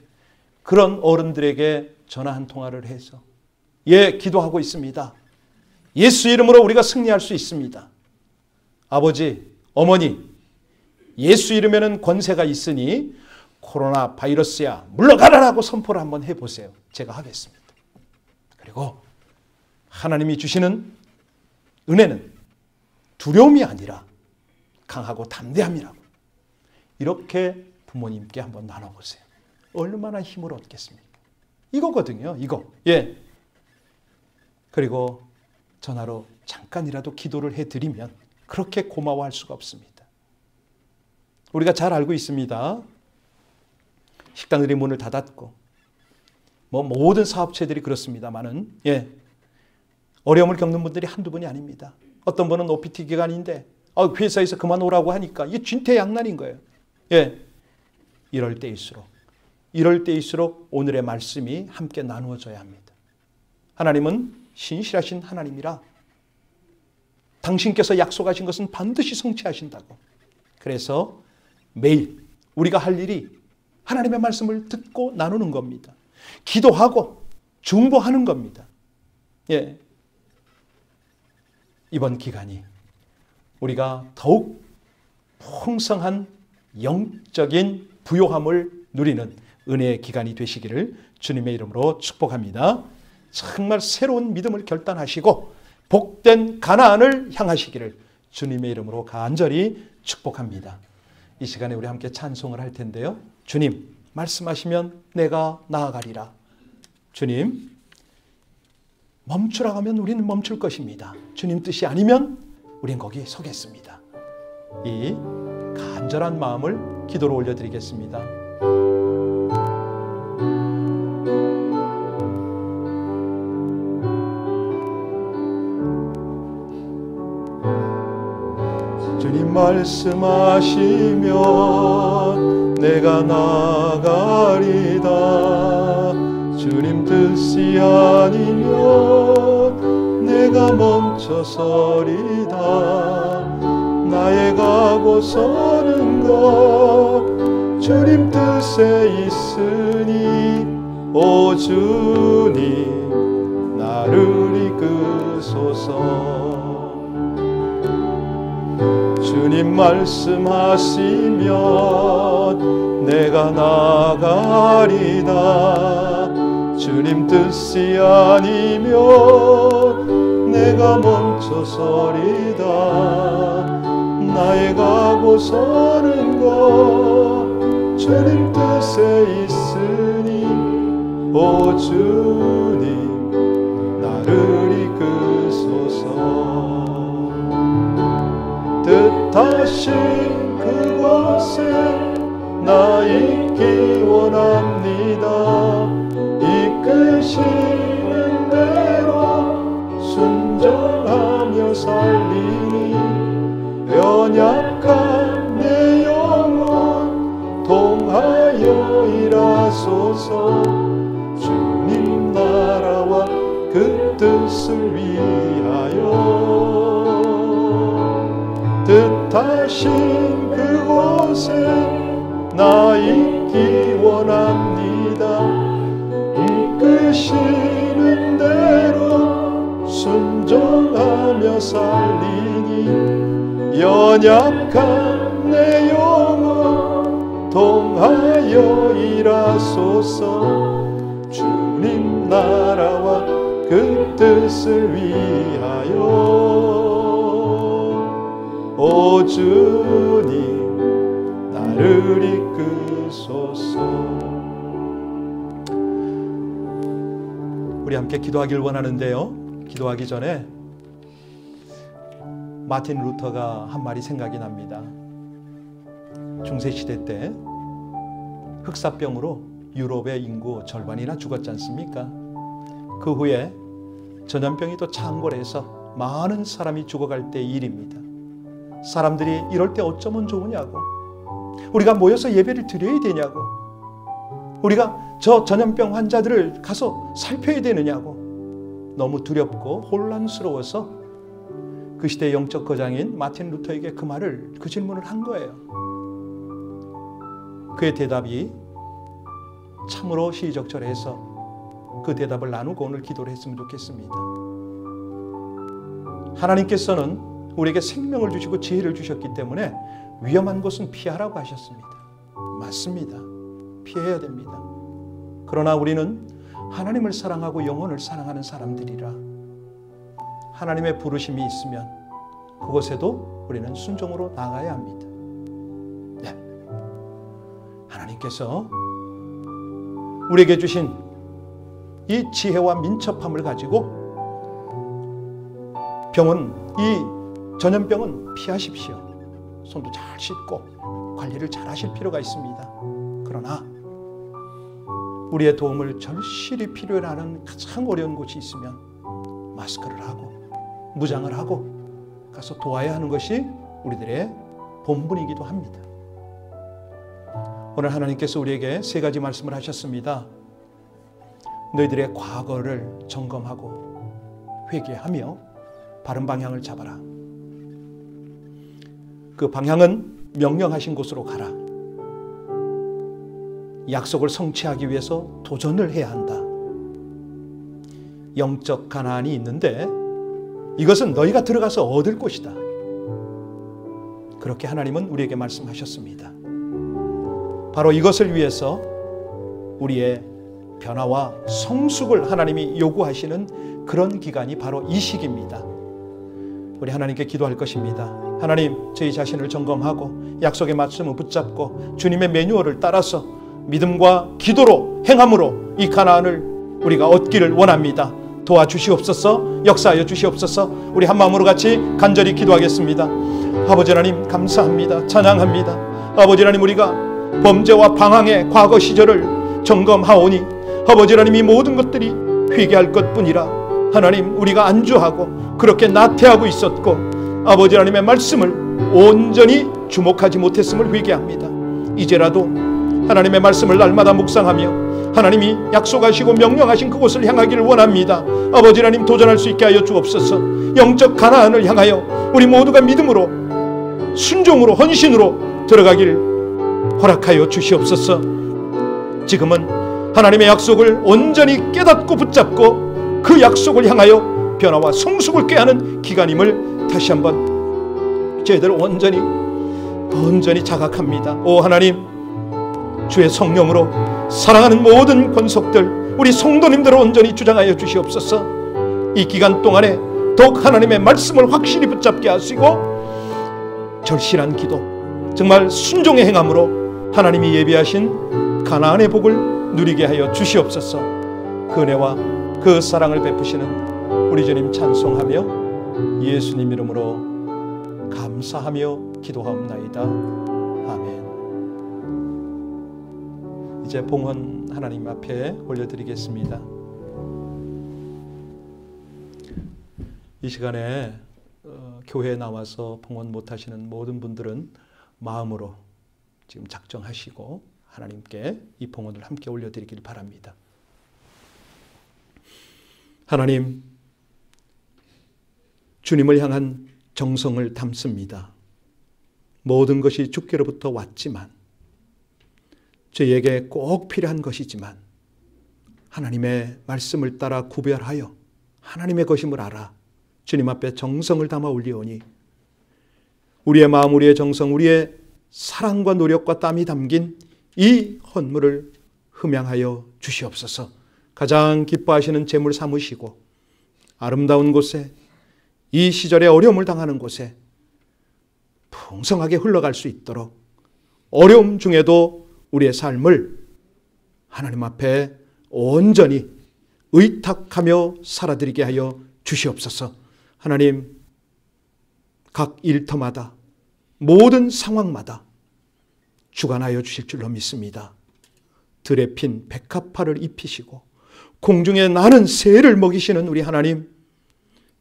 그런 어른들에게 전화 한 통화를 해서 기도하고 있습니다. 예수 이름으로 우리가 승리할 수 있습니다. 아버지, 어머니, 예수 이름에는 권세가 있으니 코로나 바이러스야 물러가라라고 선포를 한번 해보세요. 제가 하겠습니다. 그리고 하나님이 주시는 은혜는 두려움이 아니라 강하고 담대함이라고. 이렇게 부모님께 한번 나눠보세요. 얼마나 힘을 얻겠습니까? 이거거든요. 이거. 그리고 전화로 잠깐이라도 기도를 해드리면 그렇게 고마워할 수가 없습니다. 우리가 잘 알고 있습니다. 식당들이 문을 닫았고 모든 사업체들이 그렇습니다만은 어려움을 겪는 분들이 한두 분이 아닙니다. 어떤 분은 OPT 기간인데 회사에서 그만 오라고 하니까 이게 진퇴양난인 거예요. 이럴 때일수록 오늘의 말씀이 함께 나누어져야 합니다. 하나님은 신실하신 하나님이라 당신께서 약속하신 것은 반드시 성취하신다고. 그래서 매일 우리가 할 일이 하나님의 말씀을 듣고 나누는 겁니다. 기도하고 중보하는 겁니다. 이번 기간이 우리가 더욱 풍성한 영적인 부요함을 누리는 은혜의 기간이 되시기를 주님의 이름으로 축복합니다. 정말 새로운 믿음을 결단하시고 복된 가나안을 향하시기를 주님의 이름으로 간절히 축복합니다. 이 시간에 우리 함께 찬송을 할 텐데요. 주님, 말씀하시면 내가 나아가리라. 주님, 멈추라 하면 우리는 멈출 것입니다. 주님 뜻이 아니면 우린 거기 서겠습니다. 이 간절한 마음을 기도로 올려드리겠습니다. 주님 말씀하시면 내가 나가리다. 주님 뜻이 아니면 내가 멈춰서리다. 나의 가고 서는 것 주님 뜻에 있으니 오 주님 나를 이끄소서. 주님 말씀하시면 내가 나가리다. 주님 뜻이 아니면 내가 멈춰서리다. 나의 가고 서는 것 주님 뜻에 있으니 오 주님 나를 이끄소서. 뜻하신 그곳에 나 있기 원합니다. 이끄시는 대로 순종하며 살리니 연약한 내 영혼 통하여 일하소서. 주님 나라와 그 뜻을 위하여 뜻하신 그곳에 나 있기 원합니다. 이끄시는 대로 순종하며 살리니 연약한 내 영혼 통하여 일하소서. 주님 나라와 그 뜻을 위하여 오 주님 나를 이끄소서. 우리 함께 기도하길 원하는데요. 기도하기 전에 마틴 루터가 한 말이 생각이 납니다. 중세시대 때 흑사병으로 유럽의 인구 절반이나 죽었지 않습니까? 그 후에 전염병이 또 창궐해서 많은 사람이 죽어갈 때 일입니다. 사람들이 이럴 때 어쩌면 좋으냐고, 우리가 모여서 예배를 드려야 되냐고, 우리가 저 전염병 환자들을 가서 살펴야 되느냐고 너무 두렵고 혼란스러워서 그 시대의 영적 거장인 마틴 루터에게 그 질문을 한 거예요. 그의 대답이 참으로 시의적절해서 그 대답을 나누고 오늘 기도를 했으면 좋겠습니다. 하나님께서는 우리에게 생명을 주시고 지혜를 주셨기 때문에 위험한 곳은 피하라고 하셨습니다. 맞습니다. 피해야 됩니다. 그러나 우리는 하나님을 사랑하고 영혼을 사랑하는 사람들이라 하나님의 부르심이 있으면 그곳에도 우리는 순종으로 나가야 합니다. 네. 하나님께서 우리에게 주신 이 지혜와 민첩함을 가지고 이 전염병은 피하십시오. 손도 잘 씻고 관리를 잘 하실 필요가 있습니다. 그러나 우리의 도움을 절실히 필요로 하는 가장 어려운 곳이 있으면 마스크를 하고 무장을 하고 가서 도와야 하는 것이 우리들의 본분이기도 합니다. 오늘 하나님께서 우리에게 세 가지 말씀을 하셨습니다. 너희들의 과거를 점검하고 회개하며 바른 방향을 잡아라. 그 방향은 명령하신 곳으로 가라. 약속을 성취하기 위해서 도전을 해야 한다. 영적 가나안이 있는데 이것은 너희가 들어가서 얻을 곳이다. 그렇게 하나님은 우리에게 말씀하셨습니다. 바로 이것을 위해서 우리의 변화와 성숙을 하나님이 요구하시는 그런 기간이 바로 이 시기입니다. 우리 하나님께 기도할 것입니다. 하나님, 저희 자신을 점검하고 약속의 말씀을 붙잡고 주님의 매뉴얼을 따라서 믿음과 기도로 행함으로 이 가나안을 우리가 얻기를 원합니다. 도와주시옵소서. 역사하여 주시옵소서. 우리 한마음으로 같이 간절히 기도하겠습니다. 아버지 하나님 감사합니다. 찬양합니다. 아버지 하나님, 우리가 범죄와 방황의 과거 시절을 점검하오니 아버지 하나님, 이 모든 것들이 회개할 것뿐이라 하나님, 우리가 안주하고 그렇게 나태하고 있었고 아버지 하나님의 말씀을 온전히 주목하지 못했음을 회개합니다. 이제라도 하나님의 말씀을 날마다 묵상하며 하나님이 약속하시고 명령하신 그곳을 향하기를 원합니다. 아버지 하나님, 도전할 수 있게 하여 주옵소서. 영적 가나안을 향하여 우리 모두가 믿음으로 순종으로 헌신으로 들어가길 허락하여 주시옵소서. 지금은 하나님의 약속을 온전히 깨닫고 붙잡고 그 약속을 향하여 변화와 성숙을 꾀하는 기간임을 다시 한번 저희들 온전히 자각합니다. 오 하나님, 주의 성령으로 사랑하는 모든 권속들 우리 성도님들을 온전히 주장하여 주시옵소서. 이 기간 동안에 더욱 하나님의 말씀을 확실히 붙잡게 하시고 절실한 기도, 정말 순종의 행함으로 하나님이 예비하신 가나안의 복을 누리게 하여 주시옵소서. 그 은혜와 그 사랑을 베푸시는 우리 주님 찬송하며 예수님 이름으로 감사하며 기도하옵나이다. 아멘. 이제 봉헌 하나님 앞에 올려드리겠습니다. 이 시간에 교회에 나와서 봉헌 못하시는 모든 분들은 마음으로 지금 작정하시고 하나님께 이 봉헌을 함께 올려드리길 바랍니다. 하나님, 주님을 향한 정성을 담습니다. 모든 것이 주께로부터 왔지만, 저희에게 꼭 필요한 것이지만 하나님의 말씀을 따라 구별하여 하나님의 것임을 알아 주님 앞에 정성을 담아 올리오니 우리의 마음, 우리의 정성, 우리의 사랑과 노력과 땀이 담긴 이 헌물을 흠양하여 주시옵소서. 가장 기뻐하시는 제물 삼으시고 아름다운 곳에, 이 시절에 어려움을 당하는 곳에 풍성하게 흘러갈 수 있도록 어려움 중에도 우리의 삶을 하나님 앞에 온전히 의탁하며 살아드리게 하여 주시옵소서. 하나님, 각 일터마다 모든 상황마다 주관하여 주실 줄로 믿습니다. 들에 핀 백합화를 입히시고 공중에 나는 새를 먹이시는 우리 하나님,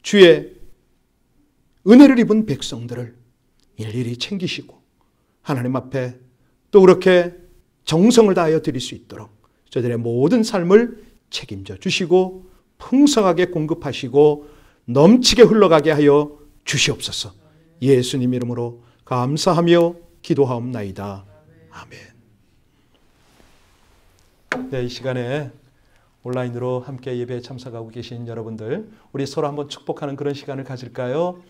주의 은혜를 입은 백성들을 일일이 챙기시고 하나님 앞에 또 그렇게 정성을 다하여 드릴 수 있도록 저들의 모든 삶을 책임져 주시고 풍성하게 공급하시고 넘치게 흘러가게 하여 주시옵소서. 예수님 이름으로 감사하며 기도하옵나이다. 아멘. 네, 이 시간에 온라인으로 함께 예배에 참석하고 계신 여러분들, 우리 서로 한번 축복하는 그런 시간을 가질까요?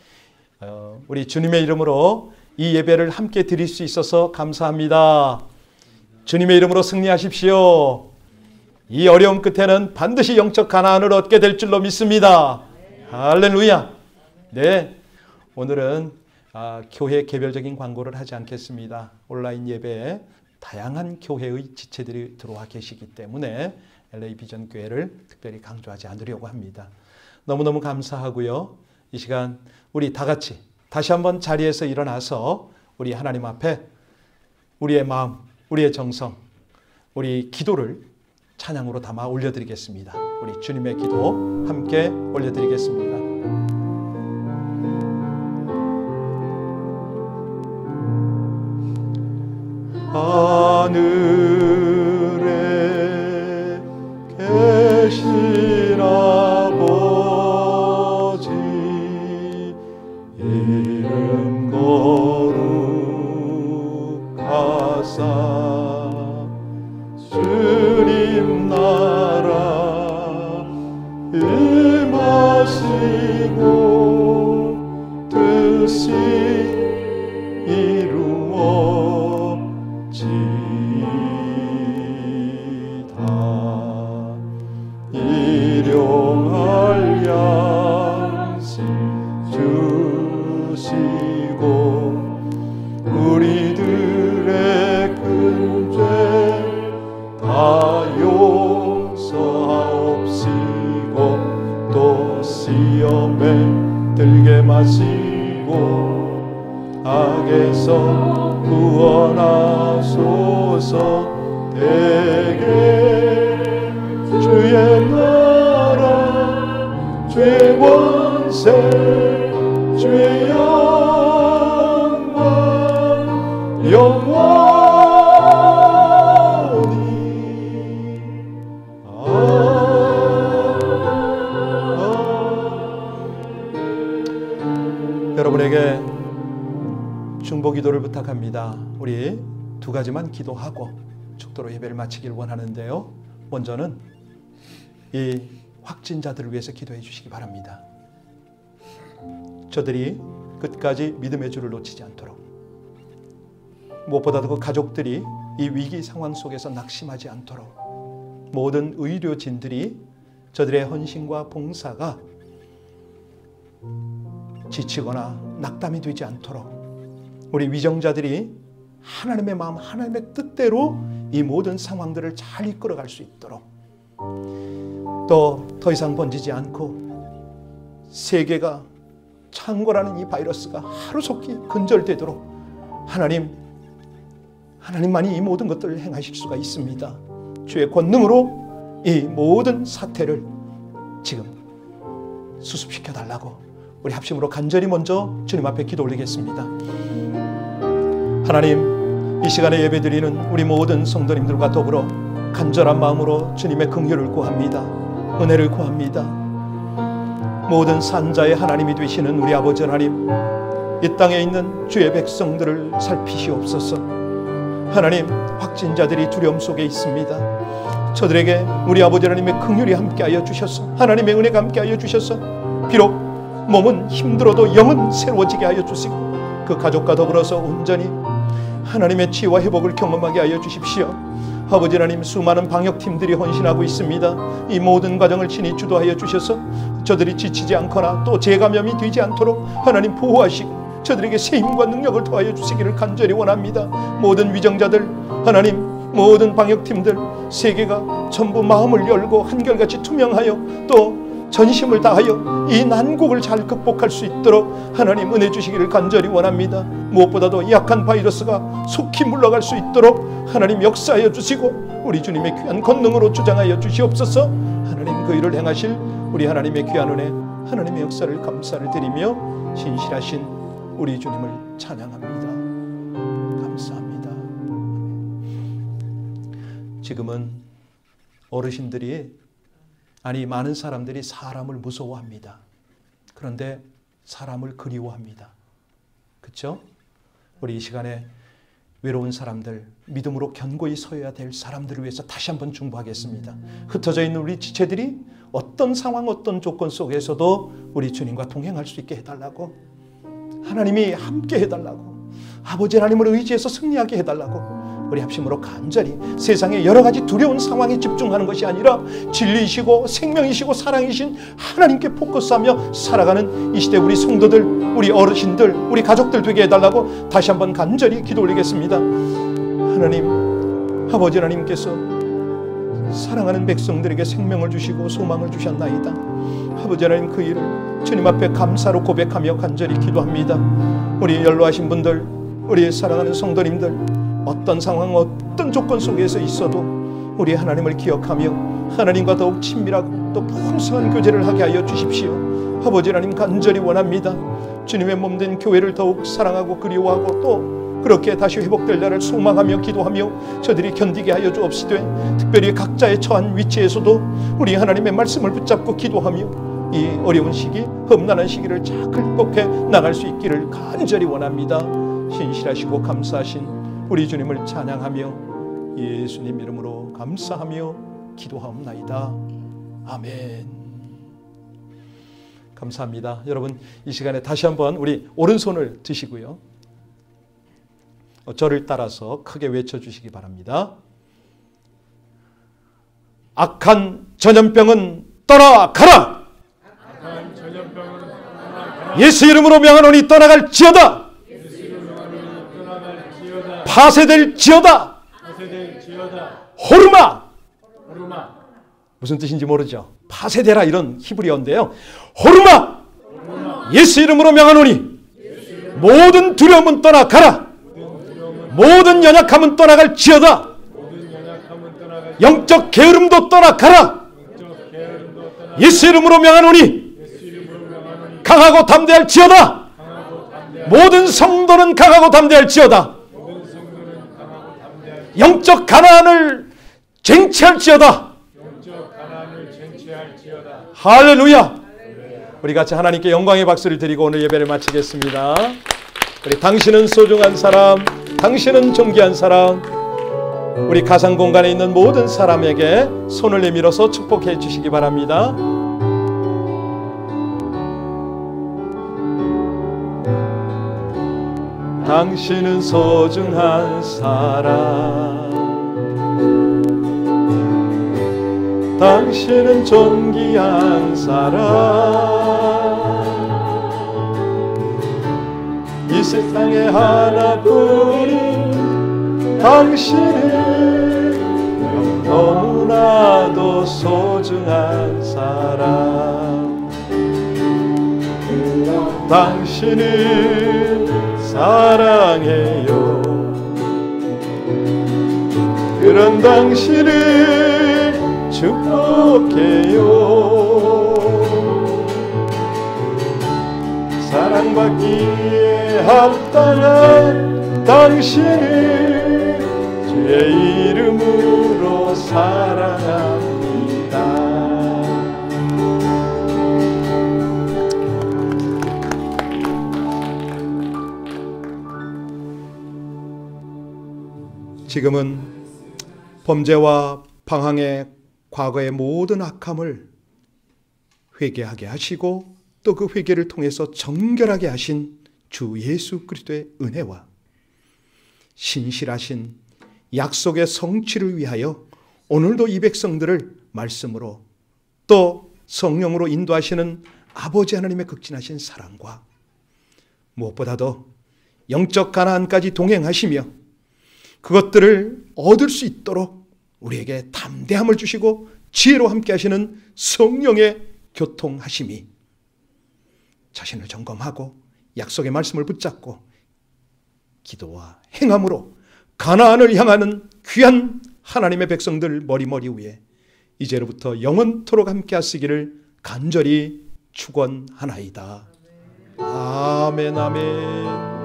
우리 주님의 이름으로 이 예배를 함께 드릴 수 있어서 감사합니다. 주님의 이름으로 승리하십시오. 이 어려움 끝에는 반드시 영적 가나안을 얻게 될 줄로 믿습니다. 할렐루야. 네, 오늘은 교회 개별적인 광고를 하지 않겠습니다. 온라인 예배에 다양한 교회의 지체들이 들어와 계시기 때문에 LA 비전 교회를 특별히 강조하지 않으려고 합니다. 너무너무 감사하고요. 이 시간 우리 다 같이 다시 한번 자리에서 일어나서 우리 하나님 앞에 우리의 마음, 우리의 정성, 우리 기도를 찬양으로 담아 올려드리겠습니다. 우리 주님의 기도 함께 올려드리겠습니다. 하늘에 계신 아버지, 이름 거룩하사 주님 나라 임하시고 뜻이 이루어지이다. 일용할 양식 주시고 우리들의 큰 죄 다 용서하옵시고 또 시험에 들게 마시고 악에서 구원하소서. 대개 주의 나라 주의 권세 주의 영광 영원히 여러분에게 중보 기도를 부탁합니다. 우리 두 가지만 기도하고 축도로 예배를 마치길 원하는데요. 먼저는 이 확진자들을 위해서 기도해 주시기 바랍니다. 저들이 끝까지 믿음의 줄을 놓치지 않도록, 무엇보다도 그 가족들이 이 위기 상황 속에서 낙심하지 않도록, 모든 의료진들이 저들의 헌신과 봉사가 지치거나 낙담이 되지 않도록, 우리 위정자들이 하나님의 마음, 하나님의 뜻대로 이 모든 상황들을 잘 이끌어갈 수 있도록, 또 더 이상 번지지 않고 세계가 창궐하는 이 바이러스가 하루속히 근절되도록 하나님만이 이 모든 것들을 행하실 수가 있습니다. 주의 권능으로 이 모든 사태를 지금 수습시켜 달라고 우리 합심으로 간절히 먼저 주님 앞에 기도 올리겠습니다. 하나님, 이 시간에 예배드리는 우리 모든 성도님들과 더불어 간절한 마음으로 주님의 긍휼을 구합니다. 은혜를 구합니다. 모든 산자의 하나님이 되시는 우리 아버지 하나님, 이 땅에 있는 주의 백성들을 살피시옵소서. 하나님, 확진자들이 두려움 속에 있습니다. 저들에게 우리 아버지 하나님의 긍휼이 함께하여 주셔서, 하나님의 은혜가 함께하여 주셔서, 비록 몸은 힘들어도 영은 새로워지게 하여 주시고 그 가족과 더불어서 온전히 하나님의 치유와 회복을 경험하게 하여 주십시오. 아버지 하나님, 수많은 방역팀들이 헌신하고 있습니다. 이 모든 과정을 친히 주도하여 주셔서 저들이 지치지 않거나 또 재감염이 되지 않도록 하나님 보호하시고 저들에게 세임과 능력을 더하여 주시기를 간절히 원합니다. 모든 위정자들, 하나님, 모든 방역팀들, 세계가 전부 마음을 열고 한결같이 투명하여 또 전심을 다하여 이 난국을 잘 극복할 수 있도록 하나님 은혜 주시기를 간절히 원합니다. 무엇보다도 약한 바이러스가 속히 물러갈 수 있도록 하나님 역사하여 주시고 우리 주님의 귀한 권능으로 주장하여 주시옵소서. 하나님 그 일을 행하실 우리 하나님의 귀한 은혜, 하나님의 역사를 감사를 드리며 신실하신 우리 주님을 찬양합니다. 감사합니다. 지금은 어르신들이, 아니 많은 사람들이 사람을 무서워합니다. 그런데 사람을 그리워합니다. 그렇죠? 우리 이 시간에 외로운 사람들, 믿음으로 견고히 서야 될 사람들을 위해서 다시 한번 중보하겠습니다. 흩어져 있는 우리 지체들이 어떤 상황, 어떤 조건 속에서도 우리 주님과 동행할 수 있게 해달라고, 하나님이 함께 해달라고, 아버지 하나님을 의지해서 승리하게 해달라고 우리 합심으로 간절히 세상의 여러 가지 두려운 상황에 집중하는 것이 아니라 진리이시고 생명이시고 사랑이신 하나님께 포커스하며 살아가는 이 시대 우리 성도들, 우리 어르신들, 우리 가족들 되게 해달라고 다시 한번 간절히 기도 올리겠습니다. 하나님, 아버지 하나님께서 사랑하는 백성들에게 생명을 주시고 소망을 주셨나이다. 아버지 하나님, 그 일을 주님 앞에 감사로 고백하며 간절히 기도합니다. 우리 연로하신 분들, 우리 사랑하는 성도님들, 어떤 상황, 어떤 조건 속에서 있어도 우리 하나님을 기억하며 하나님과 더욱 친밀하고 또 풍성한 교제를 하게 하여 주십시오. 아버지 하나님, 간절히 원합니다. 주님의 몸된 교회를 더욱 사랑하고 그리워하고 또 그렇게 다시 회복될 날을 소망하며 기도하며 저들이 견디게 하여 주옵시되, 특별히 각자의 처한 위치에서도 우리 하나님의 말씀을 붙잡고 기도하며 이 어려운 시기, 험난한 시기를 잘 극복해 나갈 수 있기를 간절히 원합니다. 신실하시고 감사하신 우리 주님을 찬양하며 예수님 이름으로 감사하며 기도하옵나이다. 아멘. 감사합니다. 여러분, 이 시간에 다시 한번 우리 오른손을 드시고요, 저를 따라서 크게 외쳐주시기 바랍니다. 악한 전염병은 떠나가라. 예수 이름으로 명하노니 떠나갈지어다. 파쇄될지어다. 호르마. 무슨 뜻인지 모르죠? 파쇄되라, 이런 히브리어인데요. 호르마. 예수 이름으로 명하노니 모든 두려움은 떠나가라. 모든 연약함은 떠나갈지어다. 영적 게으름도 떠나가라. 예수 이름으로 명하노니 강하고 담대할지어다. 모든 성도는 강하고 담대할지어다. 영적 가난을 쟁취할지어다. 할렐루야. 우리 같이 하나님께 영광의 박수를 드리고 오늘 예배를 마치겠습니다. 우리 당신은 소중한 사람, 당신은 존귀한 사람, 우리 가상 공간에 있는 모든 사람에게 손을 내밀어서 축복해 주시기 바랍니다. 당신은 소중한 사람, 당신은 존귀한 사람, 이 세상에 하나뿐인 당신은 너무나도 소중한 사람, 당신은 사랑해요. 그런 당신을 축복해요. 사랑받기에 합당한 당신을 주의 이름으로 사랑합니다. 지금은 범죄와 방황의 과거의 모든 악함을 회개하게 하시고 또 그 회개를 통해서 정결하게 하신 주 예수 그리스도의 은혜와 신실하신 약속의 성취를 위하여 오늘도 이 백성들을 말씀으로 또 성령으로 인도하시는 아버지 하나님의 극진하신 사랑과 무엇보다도 영적 가나안까지 동행하시며 그것들을 얻을 수 있도록 우리에게 담대함을 주시고 지혜로 함께 하시는 성령의 교통하심이 자신을 점검하고 약속의 말씀을 붙잡고 기도와 행함으로 가나안을 향하는 귀한 하나님의 백성들 머리머리 위에 이제로부터 영원토록 함께 하시기를 간절히 축원하나이다. 아멘 아멘.